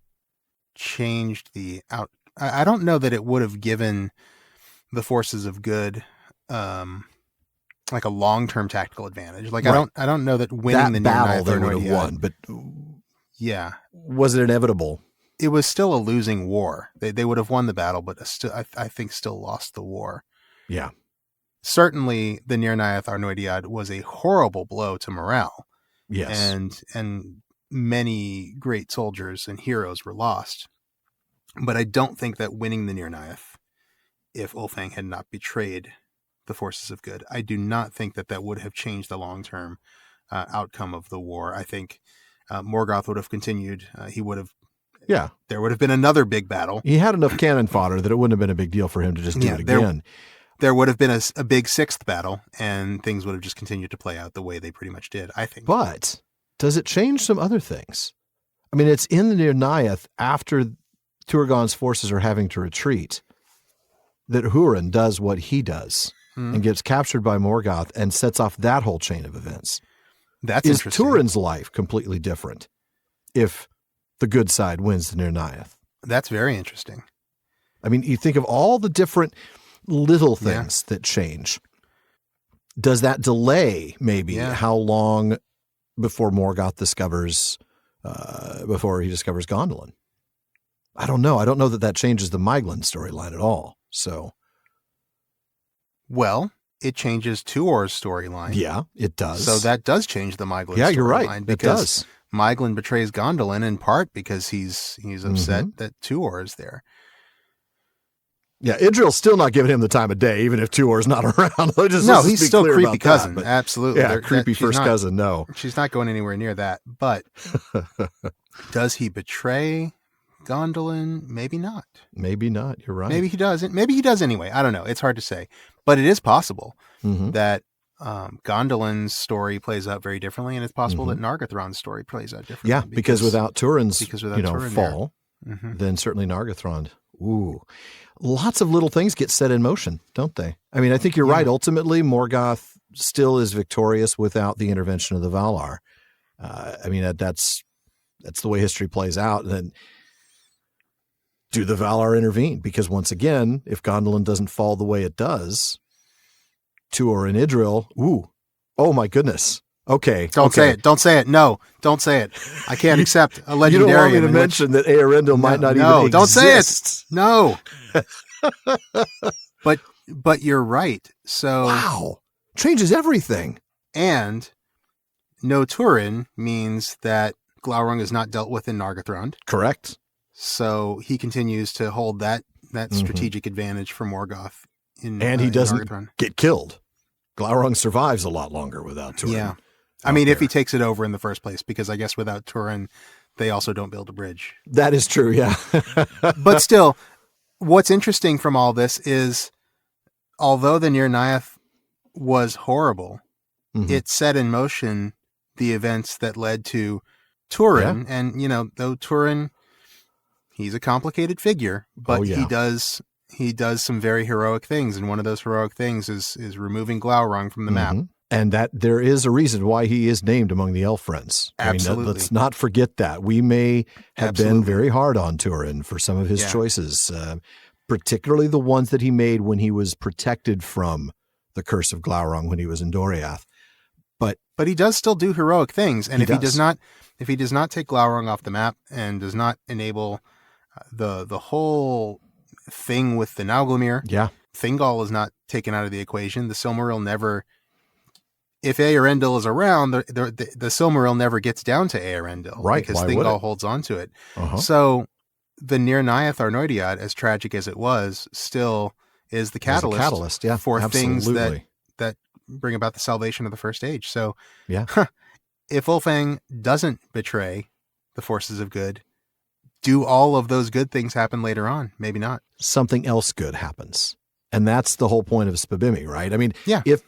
changed the out. I don't know that it would have given the forces of good like a long-term tactical advantage. Like I don't know that winning the battle they would have won, but yeah, was it inevitable? It was still a losing war. They would have won the battle, but I think still lost the war. Yeah. Certainly, the Nirnaeth Arnoediad was a horrible blow to morale. Yes. And many great soldiers and heroes were lost. But I don't think that winning the Nirnaeth, if Ulfang had not betrayed the forces of good, I do not think that would have changed the long-term outcome of the war. I think Morgoth would have continued. He would have. Yeah. There would have been another big battle. He had enough cannon fodder that it wouldn't have been a big deal for him to just do it again. There would have been a big sixth battle, and things would have just continued to play out the way they pretty much did, I think. But does it change some other things? I mean, it's in the Nirnaeth after Turgon's forces are having to retreat that Hurin does what he does and gets captured by Morgoth and sets off that whole chain of events. That's interesting. Is Turin's life completely different if the good side wins the Nirnaeth? That's very interesting. I mean, you think of all the different little things that change. Does that delay maybe how long before Morgoth discovers Gondolin? I don't know. I don't know that changes the Maeglin storyline at all. So, well, it changes Tuor's storyline. Yeah, it does. So that does change the Maeglin storyline. Yeah, you're right. It does. Maeglin betrays Gondolin in part because he's upset that Tuor is there. Yeah, Idril's still not giving him the time of day, even if Tuor's not around. No, he's still creepy cousin. That, absolutely. Yeah, creepy first cousin. No, she's not going anywhere near that. But does he betray Gondolin? Maybe not. Maybe not. You're right. Maybe he doesn't. Maybe he does anyway. I don't know. It's hard to say. But it is possible that Gondolin's story plays out very differently, and it's possible that Nargothrond's story plays out differently. Yeah, because without Turin's Turin fall, then certainly Nargothrond. Ooh, lots of little things get set in motion, don't they? I mean, I think you're right. Ultimately, Morgoth still is victorious without the intervention of the Valar. I mean, that's the way history plays out. Then do the Valar intervene? Because once again, if Gondolin doesn't fall the way it does, Tuor and Idril, oh my goodness. Okay. Don't say it. Don't say it. No, don't say it. I can't accept a legendarium. You don't want me to mention that Eärendil might not even exist. Don't say it. No. But you're right. So wow. Changes everything. And no Turin means that Glaurung is not dealt with in Nargothrond. Correct. So he continues to hold that strategic advantage for Morgoth. And he doesn't get killed. Glaurung survives a lot longer without Turin. Yeah. I mean, if he takes it over in the first place, because I guess without Turin, they also don't build a bridge. That is true, yeah. But still, what's interesting from all this is, although the Nir Naiath was horrible, it set in motion the events that led to Turin. Yeah. And, though Turin, he's a complicated figure, but he does some very heroic things. And one of those heroic things is removing Glaurung from the map. And that there is a reason why he is named among the elf friends. Absolutely. I mean, let's not forget that. We may have been very hard on Turin for some of his choices, particularly the ones that he made when he was protected from the curse of Glaurung when he was in Doriath. But he does still do heroic things. And if he does not take Glaurung off the map and does not enable the whole thing with the Nauglamir, Thingol is not taken out of the equation. The Silmaril never... If Eärendil is around, the Silmaril never gets down to Eärendil, right? Because Thingol holds on to it. So the Nir Naiath Arnoediad, as tragic as it was, still is the catalyst for things that bring about the salvation of the First Age. So if Ulfang doesn't betray the forces of good, do all of those good things happen later on? Maybe not. Something else good happens. And that's the whole point of Spibimi, right? I mean, if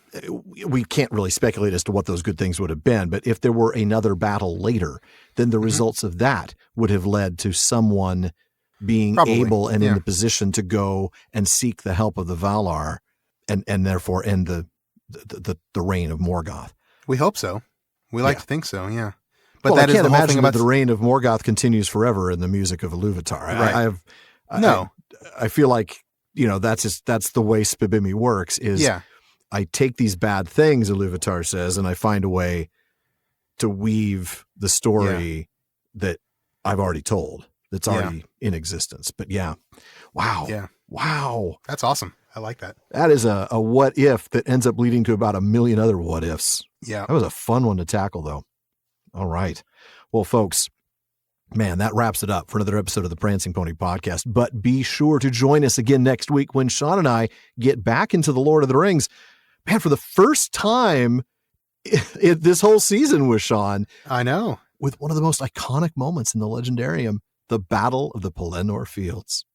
we can't really speculate as to what those good things would have been, but if there were another battle later, then the results of that would have led to someone being able and in the position to go and seek the help of the Valar and therefore end the reign of Morgoth. We hope so. We like to think so, yeah. But I can't imagine that the reign of Morgoth continues forever in the music of Iluvatar. Right. I feel like, that's the way Spibimi works is I take these bad things, Iluvatar says, and I find a way to weave the story that I've already told, that's already in existence. But wow. Yeah. Wow. That's awesome. I like that. That is a what if that ends up leading to about a million other what ifs. Yeah. That was a fun one to tackle, though. All right. Well, folks, man, that wraps it up for another episode of the Prancing Pony Podcast. But be sure to join us again next week when Shawn and I get back into the Lord of the Rings. Man, for the first time this whole season with Shawn. I know. With one of the most iconic moments in the Legendarium, the Battle of the Pelennor Fields.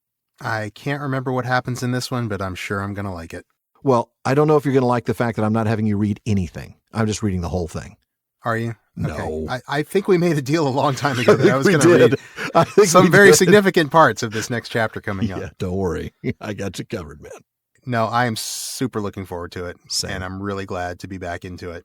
I can't remember what happens in this one, but I'm sure I'm going to like it. Well, I don't know if you're going to like the fact that I'm not having you read anything. I'm just reading the whole thing. Are you? No. Okay. I think we made a deal a long time ago that I was going to read some very significant parts of this next chapter coming up. Yeah, don't worry. I got you covered, man. No, I am super looking forward to it. Same. And I'm really glad to be back into it.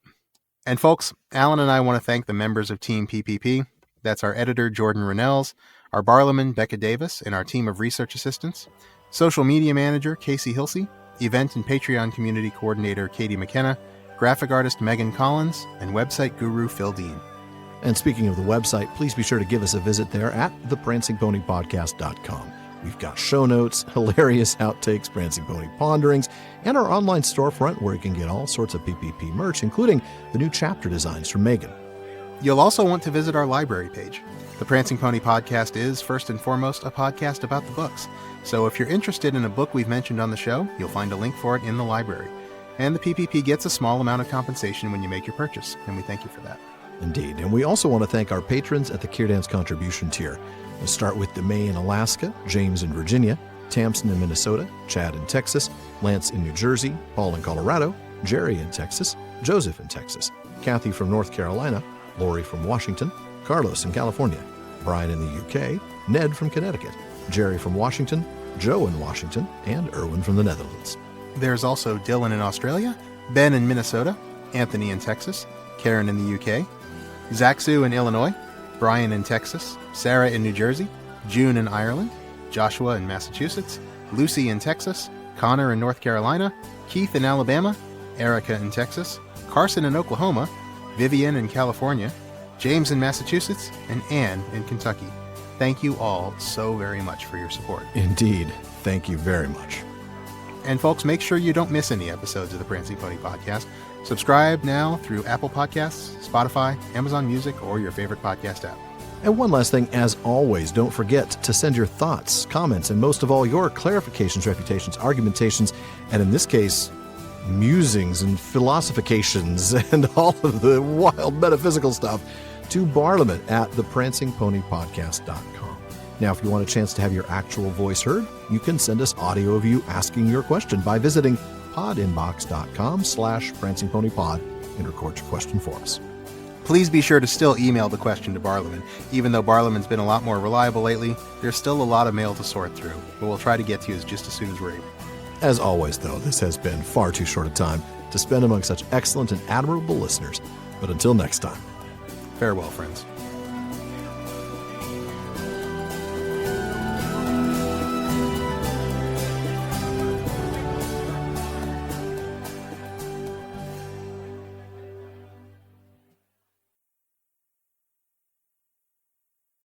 And folks, Alan and I want to thank the members of Team PPP. That's our editor, Jordan Rennells, our barlowman, Becca Davis, and our team of research assistants, social media manager, Casey Hilsey, event and Patreon community coordinator, Katie McKenna, graphic artist Megan Collins, and website guru Phil Dean. And speaking of the website, please be sure to give us a visit there at theprancingponypodcast.com. We've got show notes, hilarious outtakes, Prancing Pony ponderings, and our online storefront where you can get all sorts of PPP merch, including the new chapter designs from Megan. You'll also want to visit our library page. The Prancing Pony Podcast is, first and foremost, a podcast about the books. So if you're interested in a book we've mentioned on the show, you'll find a link for it in the library. And the PPP gets a small amount of compensation when you make your purchase, and we thank you for that. Indeed. And we also want to thank our patrons at the Kierdance contribution tier. We'll start with DeMay in Alaska, James in Virginia, Tamsin in Minnesota, Chad in Texas, Lance in New Jersey, Paul in Colorado, Jerry in Texas, Joseph in Texas, Kathy from North Carolina, Lori from Washington, Carlos in California, Brian in the UK, Ned from Connecticut, Jerry from Washington, Joe in Washington, and Erwin from the Netherlands. There's also Dylan in Australia, Ben in Minnesota, Anthony in Texas, Karen in the UK, Zaxu in Illinois, Brian in Texas, Sarah in New Jersey, June in Ireland, Joshua in Massachusetts, Lucy in Texas, Connor in North Carolina, Keith in Alabama, Erica in Texas, Carson in Oklahoma, Vivian in California, James in Massachusetts, and Anne in Kentucky. Thank you all so very much for your support. Indeed. Thank you very much. And folks, make sure you don't miss any episodes of the Prancing Pony Podcast. Subscribe now through Apple Podcasts, Spotify, Amazon Music, or your favorite podcast app. And one last thing, as always, don't forget to send your thoughts, comments, and most of all, your clarifications, reputations, argumentations, and in this case, musings and philosophications and all of the wild metaphysical stuff to Barliament at theprancingponypodcast.com. Now, if you want a chance to have your actual voice heard, you can send us audio of you asking your question by visiting podinbox.com/prancingponypod and record your question for us. Please be sure to still email the question to Barliament. Even though Barliament's been a lot more reliable lately, there's still a lot of mail to sort through, but we'll try to get to you just as soon as we're able. As always, though, this has been far too short a time to spend among such excellent and admirable listeners. But until next time. Farewell, friends.